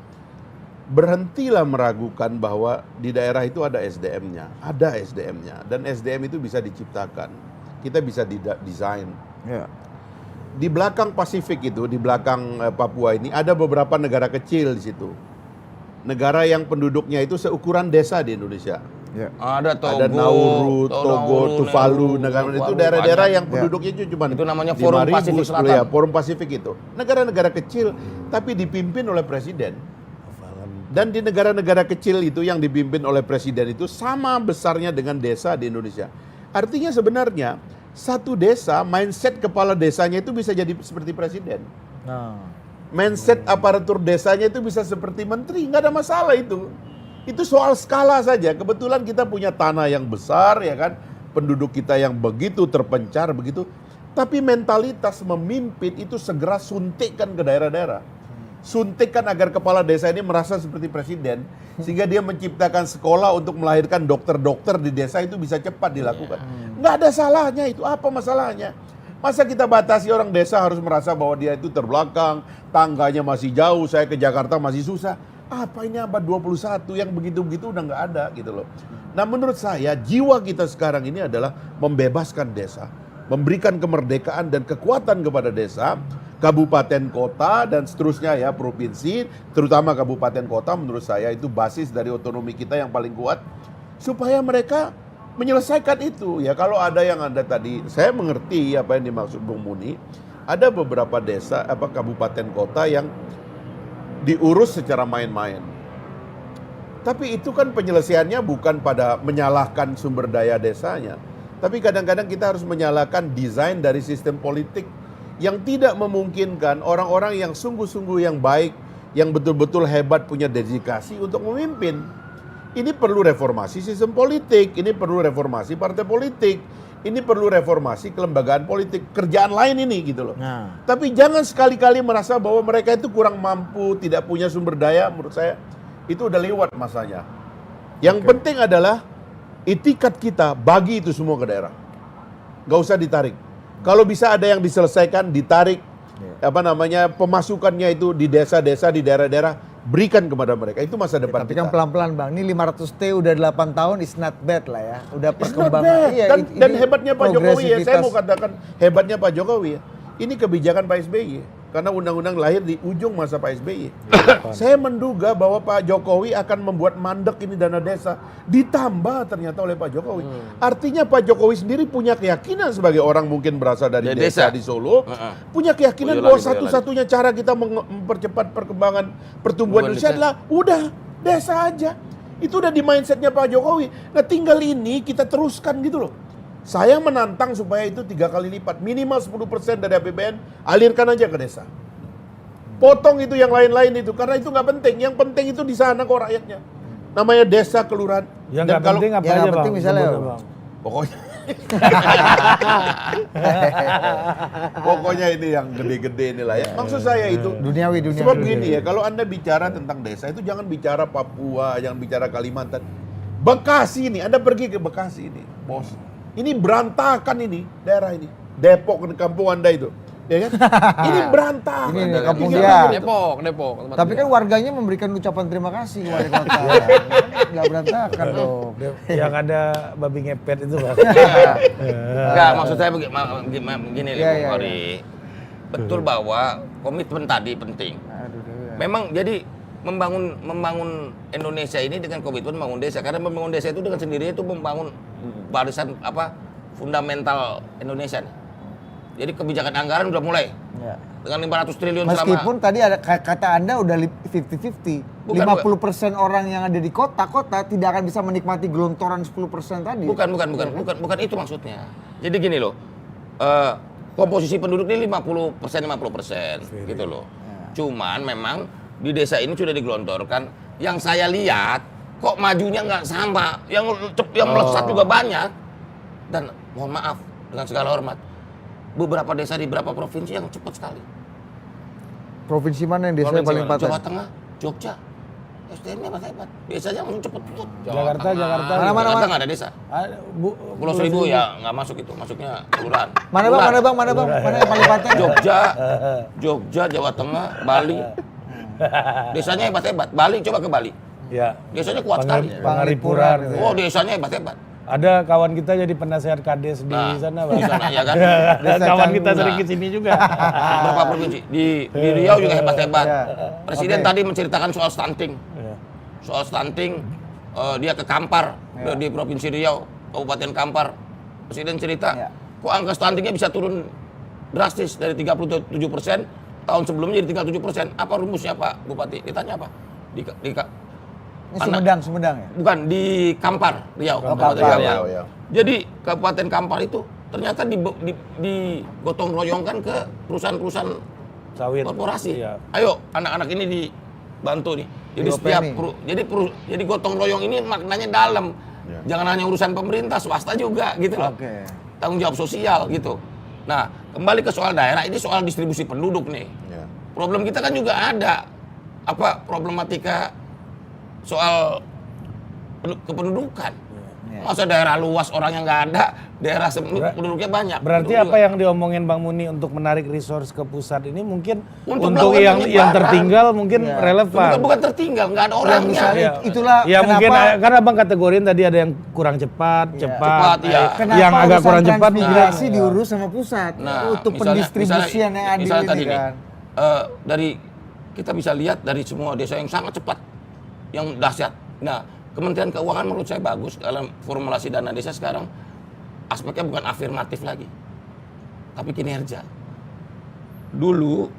berhentilah meragukan bahwa di daerah itu ada SDM-nya, dan SDM itu bisa diciptakan, kita bisa desain. Ya. Di belakang Pasifik itu, di belakang Papua ini ada beberapa negara kecil di situ, negara yang penduduknya itu seukuran desa di Indonesia. Ya. Ada Togo, Ada Nauru, Togo, Tuvalu, negara itu daerah-daerah yang penduduknya itu cuma itu namanya Forum Pasifik Selatan. Ya, Forum Pasifik itu. Negara-negara kecil tapi dipimpin oleh presiden. Dan di negara-negara kecil itu yang dipimpin oleh presiden itu sama besarnya dengan desa di Indonesia. Artinya sebenarnya satu desa, mindset kepala desanya itu bisa jadi seperti presiden. Nah. Mindset aparatur desanya itu bisa seperti menteri, nggak ada masalah itu. Itu soal skala saja. Kebetulan kita punya tanah yang besar, ya kan, penduduk kita yang begitu terpencar begitu. Tapi mentalitas memimpin itu segera suntikkan ke daerah-daerah. Suntikkan agar kepala desa ini merasa seperti presiden, sehingga dia menciptakan sekolah untuk melahirkan dokter-dokter di desa itu bisa cepat dilakukan. Nggak ada salahnya itu, apa masalahnya? Masa kita batasi orang desa harus merasa bahwa dia itu terbelakang, tangganya masih jauh, saya ke Jakarta masih susah. Apa ini abad 21 yang begitu-begitu udah nggak ada gitu loh. Nah menurut saya jiwa kita sekarang ini adalah membebaskan desa, memberikan kemerdekaan dan kekuatan kepada desa, kabupaten kota dan seterusnya ya, provinsi, terutama kabupaten kota menurut saya itu basis dari otonomi kita yang paling kuat supaya mereka menyelesaikan itu ya. Kalau ada yang Anda tadi, saya mengerti apa yang dimaksud Bung Muni, ada beberapa desa kabupaten kota yang diurus secara main-main. Tapi itu kan penyelesaiannya bukan pada menyalahkan sumber daya desanya, tapi kadang-kadang kita harus menyalahkan desain dari sistem politik yang tidak memungkinkan orang-orang yang sungguh-sungguh yang baik, yang betul-betul hebat punya dedikasi untuk memimpin. Ini perlu reformasi sistem politik, ini perlu reformasi partai politik, ini perlu reformasi kelembagaan politik, kerjaan lain ini gitu loh. Nah. Tapi jangan sekali-kali merasa bahwa mereka itu kurang mampu, tidak punya sumber daya, menurut saya itu udah lewat masanya. Yang penting adalah itikat kita bagi itu semua ke daerah. Gak usah ditarik. Kalau bisa ada yang diselesaikan, ditarik, pemasukannya itu di desa-desa, di daerah-daerah, berikan kepada mereka. Itu masa depan Tapi kita. kan pelan-pelan Bang, ini 500T udah 8 tahun, is not bad lah ya. Udah It's not perkembangan. bad. Iya, Dan hebatnya Pak Jokowi ya, saya mau progresivitas. katakan hebatnya Pak Jokowi ya. Ini kebijakan Pak SBY. Karena undang-undang lahir di ujung masa Pak SBY. Saya menduga bahwa Pak Jokowi akan membuat mandek ini dana desa. Ditambah ternyata oleh Pak Jokowi. Artinya Pak Jokowi sendiri punya keyakinan sebagai orang mungkin berasal dari Dari desa desa. di Solo. Punya keyakinan Boyolali, bahwa Boyolali. satu-satunya cara kita mempercepat perkembangan pertumbuhan Indonesia adalah udah desa aja. Itu udah di mindsetnya Pak Jokowi. Nah tinggal ini kita teruskan gitu loh. Saya menantang supaya itu 3 kali lipat, minimal 10% dari APBN, alirkan aja ke desa. Potong itu yang lain-lain itu, karena itu nggak penting. Yang penting itu di sana kok rakyatnya. Namanya desa, kelurahan. Yang Dan nggak penting apa yang aja nggak Bang? penting misalnya Sebut, apa? Bang. Pokoknya, pokoknya ini yang gede-gede inilah ya. Maksud saya itu, Duniawi. sebab gini ya, kalau Anda bicara tentang desa itu jangan bicara Papua, jangan bicara Kalimantan. Bekasi ini, Anda pergi ke Bekasi ini, bos. Ini berantakan ini, daerah ini. Depok, kampung Anda itu. Ya kan? Ini berantakan. Ini kampung Ini dia. Depok. tempat Tapi dia. kan warganya memberikan ucapan terima kasih wali kota. Nggak berantakan dong. Yang ada babi ngepet itu Bang. Enggak, maksud saya begini Iya, Bung iya, Ori. Betul bahwa komitmen tadi penting. Aduh, Dewi. Memang jadi membangun Indonesia ini dengan komitmen membangun desa. Karena membangun desa itu dengan sendirinya itu membangun barisan fundamental Indonesia nih. Jadi kebijakan anggaran udah mulai Ya. Dengan 500 triliun Meskipun tadi ada kata Anda udah 50-50. Bukan, 50% orang yang ada di kota tidak akan bisa menikmati gelontoran 10% tadi. Bukan itu maksudnya. Jadi gini loh, komposisi penduduk ini 50% gitu loh. Cuman memang di desa ini sudah digelontorkan. Yang saya lihat kok majunya nggak sama, yang melesat juga banyak. Dan mohon maaf dengan segala hormat, beberapa desa di beberapa provinsi yang cepat sekali. Provinsi mana yang desanya paling paten? Jawa Tengah, Jogja. SDM-nya hebat. Desanya langsung cepet. Jakarta. Mana? Jakarta nggak ada desa. Bu, Pulau Seribu ya nggak masuk itu, masuknya kelurahan. Mana bang? Mana yang paling paten? Jogja, Jawa Tengah, Bali. Desanya hebat. Bali, coba ke Bali. Ya. Desanya kuat sekali. Pangaribuan. Oh, desanya hebat. Ada kawan kita jadi penasehat kades di sana, Bang. Di sana ya kan. Kawan kita sering kesini juga. Berapa provinsi? Di Riau juga hebat. Presiden tadi menceritakan soal stunting. Soal stunting, dia ke Kampar di Provinsi Riau, Kabupaten Kampar. Presiden cerita, kok angka stuntingnya bisa turun drastis dari 37%, tahun sebelumnya jadi 37%. Apa rumusnya Pak Bupati? Ditanya apa? Ini Sumedang ya? Bukan, di Kampar, Riau. Kabupaten Kampar. Jadi Kabupaten Kampar itu ternyata digotong royongkan ke perusahaan-perusahaan Sawit. korporasi. Iya. Ayo, anak-anak ini dibantu nih. Jadi jadi gotong royong ini maknanya dalam. Jangan hanya urusan pemerintah, swasta juga gitu loh. Tanggung jawab sosial gitu. Nah, kembali ke soal daerah, ini soal distribusi penduduk nih. Problem kita kan juga ada problematika soal kependudukan. Masa daerah luas orang yang nggak ada, daerah penduduknya banyak. Berarti apa yang diomongin Bang Muni untuk menarik resource ke pusat ini mungkin untuk melakukan yang tertinggal mungkin relevan. Bukan tertinggal, nggak ada orangnya. Misalnya, itulah Ya kenapa mungkin karena Bang kategorin tadi ada yang kurang cepat, kenapa yang agak kurang urusan cepat transmigrasi diurus sama pusat untuk misalnya- pendistribusian yang adil misalnya ini tadi kan. dari kita bisa lihat dari semua desa yang sangat cepat, yang dahsyat. Nah, Kementerian Keuangan menurut saya bagus dalam formulasi dana desa sekarang. Aspeknya bukan afirmatif lagi, tapi kinerja. Dulu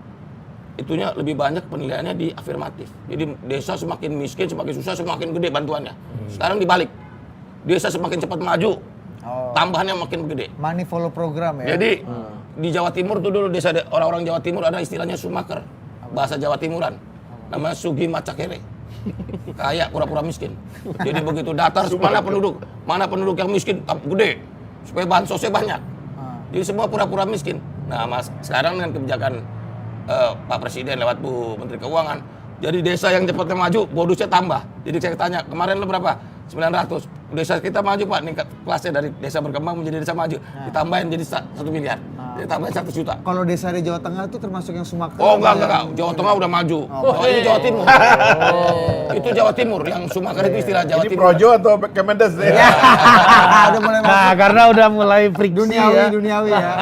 itunya lebih banyak penilaiannya di afirmatif. Jadi desa semakin miskin, semakin susah, semakin gede bantuannya. Sekarang dibalik. Desa semakin cepat maju, tambahannya makin gede. Money follow program ya. Jadi di Jawa Timur tuh dulu desa orang-orang Jawa Timur ada istilahnya sumaker, bahasa Jawa Timuran, namanya Sugi Macakere, kayak pura-pura miskin. Jadi begitu datar mana penduduk yang miskin gede, supaya bansosnya banyak. Jadi semua pura-pura miskin. Nah, sekarang dengan kebijakan Pak Presiden lewat Bu Menteri Keuangan, jadi desa yang cepatnya maju bonusnya tambah. Jadi saya tanya kemarin lo berapa? 900. Desa kita maju Pak, tingkat kelasnya dari desa berkembang menjadi desa maju. Ditambahin jadi 1 miliar. Jadi tambahin 1 juta. Kalau desa di Jawa Tengah itu termasuk yang Sumatera. Oh enggak. Jawa Tengah udah maju. Ini Jawa Timur. Itu Jawa Timur. Yang Sumatera itu istilah Jawa Ini Timur. Projo atau Kemendes ya? Udah mulai Nah, karena udah mulai friksi duniawi ya.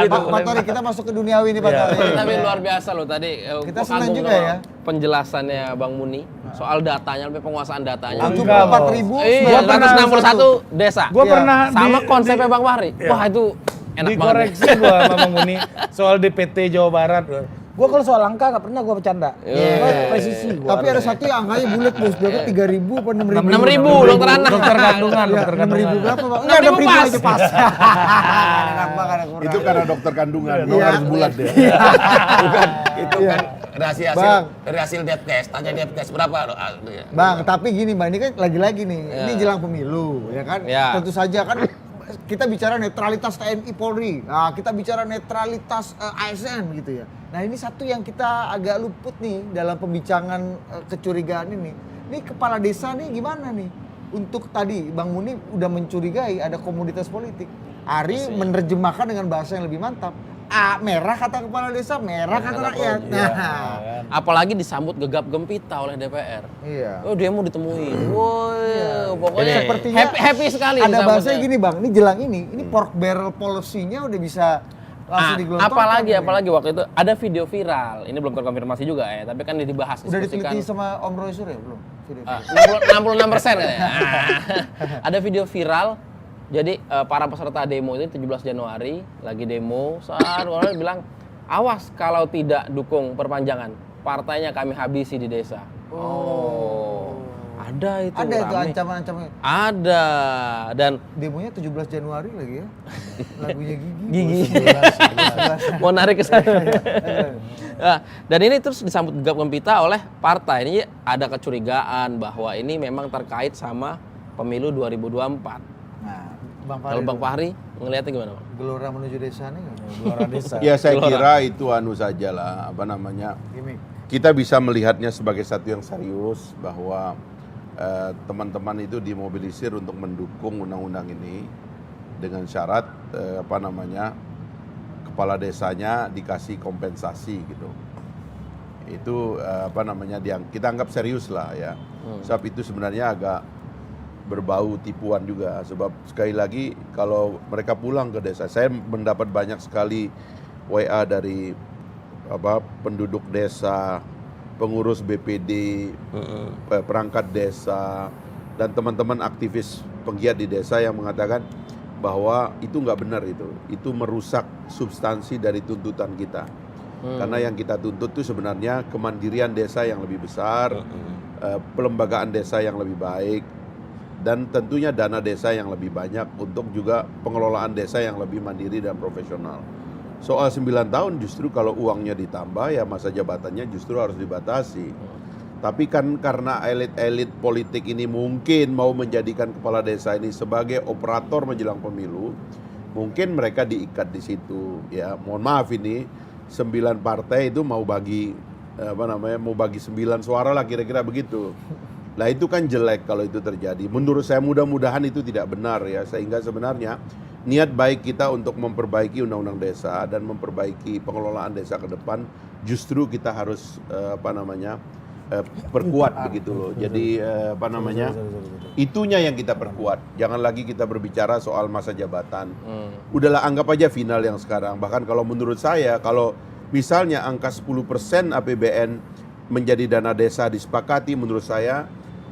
Pak Tori, kita masuk ke duniawi nih Pak Tori. Tapi luar biasa loh tadi. Kita gua senang kagum juga sama ya. Penjelasannya Bang Muni soal datanya, lebih penguasaan datanya. 74.000. 461 desa. Gua pernah sama konsepnya Bang Fahri. Wah itu enak banget. dikoreksi gua sama Bang Muni soal DPT Jawa Barat. Gua kalau soal angka nggak pernah gua bercanda. Gua presisi gua. Tapi ada satu yang angkanya bulat bos, berapa 3.000 apa 6.000? 6.000 dokter anak. Dokter kandungan, dokter 6.000 kandungan. berapa Bang? Enggak, 6.000 pas. aja pas. Enak banget ada kurang. Itu karena dokter kandungan, lo Iya. harus bulat deh. Bukan, itu kan Bang. dari hasil Depkes. Tanya Depkes berapa? Bang, tapi gini Bang, ini kan lagi-lagi nih, ini jelang pemilu, ya kan? Ya. Tentu saja kan kita bicara netralitas TNI Polri, nah, kita bicara netralitas ASN gitu ya. Nah ini satu yang kita agak luput nih dalam pembicaraan kecurigaan ini. Ini kepala desa nih gimana nih? Untuk tadi Bang Muni udah mencurigai ada komoditas politik. Ari menerjemahkan dengan bahasa yang lebih mantap. Merah kata kepala desa, merah kata rakyat. Nah, Apalagi disambut gegap gempita oleh DPR. iya. Oh dia mau ditemuin. Woi, pokoknya Jadi sepertinya happy sekali. Ada disambutnya. bahasanya gini Bang, ini jelang ini pork barrel policy-nya udah bisa langsung digelontorkan. apalagi waktu itu ada video viral. Ini belum terkonfirmasi juga ya, tapi kan dibahas Udah diskusikan. diteliti sama Om Roy Suryo belum? Video. 66% katanya. Ada video viral. Jadi para peserta demo itu 17 Januari lagi demo, saat orang bilang awas kalau tidak dukung perpanjangan, partainya kami habisi di desa. Ada itu. Ada itu rame. ancaman-ancaman. Ada. Dan Demonya 17 Januari lagi ya. Lagunya Gigi. 11. mau narik ke sana. Nah, dan ini terus disambut gegap gempita oleh partai. Ini ada kecurigaan bahwa ini memang terkait sama pemilu 2024. Nah, Bang Fahri. Kalau Bang dulu. Fahri ngelihatnya gimana, Bang? Gelora menuju desa nih nggak? Gelora desa. Ya saya Gelora. kira itu anu sajalah, apa namanya, Gimik. kita bisa melihatnya sebagai satu yang serius bahwa teman-teman itu dimobilisir untuk mendukung undang-undang ini dengan syarat apa namanya, kepala desanya dikasih kompensasi gitu. Itu apa namanya, kita anggap serius lah ya. Sebab itu sebenarnya agak berbau tipuan juga, sebab sekali lagi kalau mereka pulang ke desa, saya mendapat banyak sekali WA dari penduduk desa, pengurus BPD, perangkat desa, dan teman-teman aktivis penggiat di desa yang mengatakan bahwa itu nggak benar, itu merusak substansi dari tuntutan kita. Karena yang kita tuntut itu sebenarnya kemandirian desa yang lebih besar, pelembagaan desa yang lebih baik, dan tentunya dana desa yang lebih banyak untuk juga pengelolaan desa yang lebih mandiri dan profesional. Soal 9 tahun justru kalau uangnya ditambah ya masa jabatannya justru harus dibatasi. Tapi kan karena elit-elit politik ini mungkin mau menjadikan kepala desa ini sebagai operator menjelang pemilu, mungkin mereka diikat di situ. Ya, mohon maaf ini 9 partai itu mau bagi mau bagi 9 suara lah kira-kira begitu. Nah itu kan jelek kalau itu terjadi. Menurut saya mudah-mudahan itu tidak benar ya, sehingga sebenarnya niat baik kita untuk memperbaiki undang-undang desa dan memperbaiki pengelolaan desa ke depan justru kita harus perkuat begitu loh. Jadi itunya yang kita perkuat. Jangan lagi kita berbicara soal masa jabatan. Udahlah anggap aja final yang sekarang. Bahkan kalau menurut saya kalau misalnya angka 10% APBN menjadi dana desa disepakati, menurut saya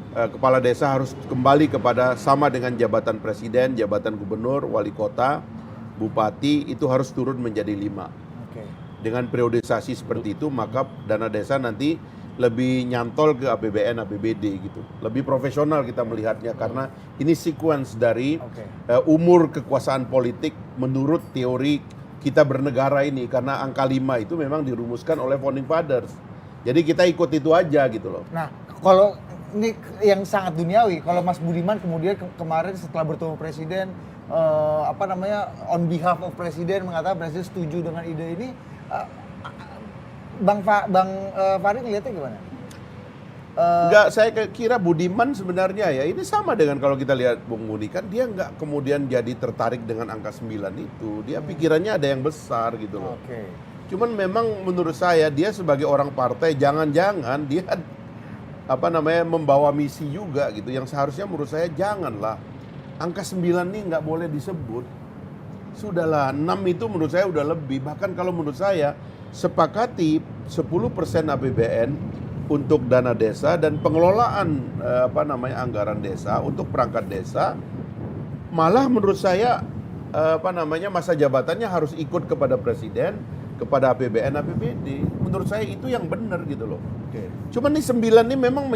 kepala desa harus kembali kepada sama dengan jabatan presiden, jabatan gubernur, wali kota, bupati, itu harus turun menjadi 5. Dengan periodisasi seperti itu, maka dana desa nanti lebih nyantol ke APBN, APBD gitu. Lebih profesional kita melihatnya karena ini sequence dari umur kekuasaan politik menurut teori kita bernegara ini, karena angka 5 itu memang dirumuskan oleh founding fathers. Jadi kita ikut itu aja gitu loh. Nah, kalau ini yang sangat duniawi, kalau Mas Budiman kemudian kemarin setelah bertemu presiden, on behalf of presiden mengatakan presiden setuju dengan ide ini, Bang Fahri ngeliatnya gimana? Enggak, saya kira Budiman sebenarnya ya ini sama dengan kalau kita lihat Bung Muni, kan dia nggak kemudian jadi tertarik dengan angka 9 itu, dia pikirannya ada yang besar gitu loh. Cuman memang menurut saya dia sebagai orang partai jangan-jangan dia membawa misi juga gitu, yang seharusnya menurut saya janganlah angka 9 ini nggak boleh disebut. Sudahlah 6 itu menurut saya udah lebih. Bahkan kalau menurut saya sepakati 10% APBN untuk dana desa dan pengelolaan anggaran desa untuk perangkat desa, malah menurut saya masa jabatannya harus ikut kepada presiden, kepada APBN, APBD. Menurut saya itu yang benar gitu loh. Cuman nih 9 ini memang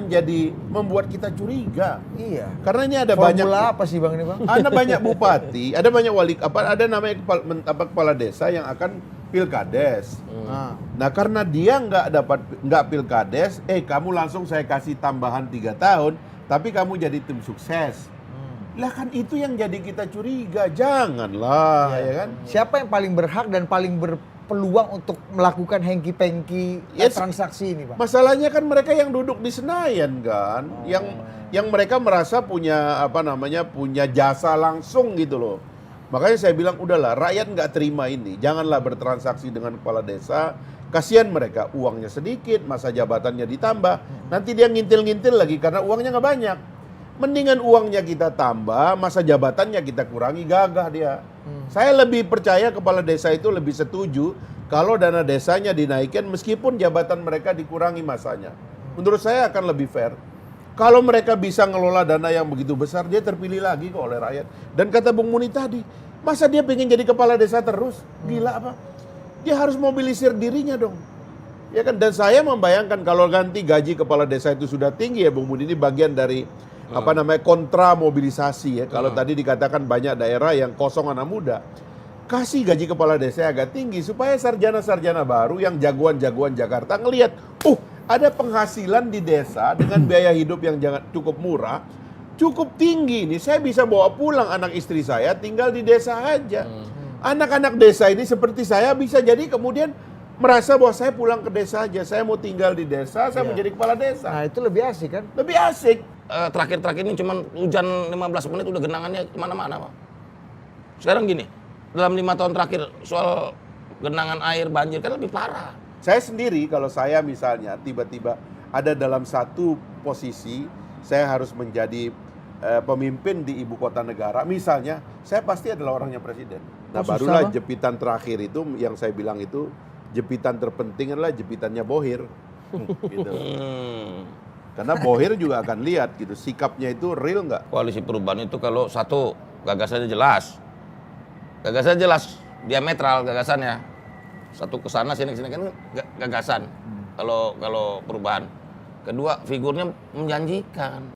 membuat kita curiga. Iya. Karena ini ada Formula banyak apa sih Bang ini Bang? ada banyak bupati, ada banyak ada namanya kepala desa yang akan pilkades. Nah karena dia nggak pilkades, kamu langsung saya kasih tambahan 3 tahun, tapi kamu jadi tim sukses. Lah kan itu yang jadi kita curiga, janganlah ya kan. Siapa yang paling berhak dan paling berpeluang untuk melakukan hengki-pengki transaksi ini Bang? Masalahnya kan mereka yang duduk di Senayan kan, yang mereka merasa punya punya jasa langsung gitu loh. Makanya saya bilang udahlah, rakyat nggak terima ini, janganlah bertransaksi dengan kepala desa. Kasihan mereka, uangnya sedikit, masa jabatannya ditambah, nanti dia ngintil-ngintil lagi karena uangnya nggak banyak. Mendingan uangnya kita tambah, masa jabatannya kita kurangi, gagah dia. Saya lebih percaya kepala desa itu lebih setuju kalau dana desanya dinaikkan meskipun jabatan mereka dikurangi masanya. Menurut saya akan lebih fair. Kalau mereka bisa ngelola dana yang begitu besar, dia terpilih lagi kok oleh rakyat. Dan kata Bung Muni tadi, masa dia pengen jadi kepala desa terus? Gila apa? dia harus mobilisir dirinya dong. Ya kan, dan saya membayangkan kalau ganti gaji kepala desa itu sudah tinggi ya Bung Budi, ini bagian dari kontra mobilisasi ya. Kalau tadi dikatakan banyak daerah yang kosong anak muda. Kasih gaji kepala desa agak tinggi supaya sarjana-sarjana baru yang jagoan-jagoan Jakarta ngelihat, ada penghasilan di desa dengan biaya hidup yang cukup murah, cukup tinggi nih. Saya bisa bawa pulang anak istri saya tinggal di desa aja. Anak-anak desa ini seperti saya bisa jadi kemudian merasa bahwa saya pulang ke desa aja, saya mau tinggal di desa, saya mau jadi kepala desa. Nah itu lebih asik kan? Lebih asik. Terakhir-terakhir ini cuman hujan 15 menit udah genangannya kemana-mana, Pak. Sekarang gini, dalam 5 tahun terakhir soal genangan air banjir kan lebih parah. Saya sendiri kalau saya misalnya tiba-tiba ada dalam satu posisi, saya harus menjadi pemimpin di ibu kota negara, misalnya, saya pasti adalah orangnya presiden. Nah barulah jepitan terakhir itu yang saya bilang itu, jepitan terpenting adalah jepitannya Bohir. Gitu. Karena Bohir juga akan lihat gitu, sikapnya itu real nggak? Koalisi perubahan itu kalau satu, gagasannya jelas. Gagasannya jelas, diametral gagasannya. Satu kesana sini kan gagasan. Kalau perubahan. Kedua, figurnya menjanjikan.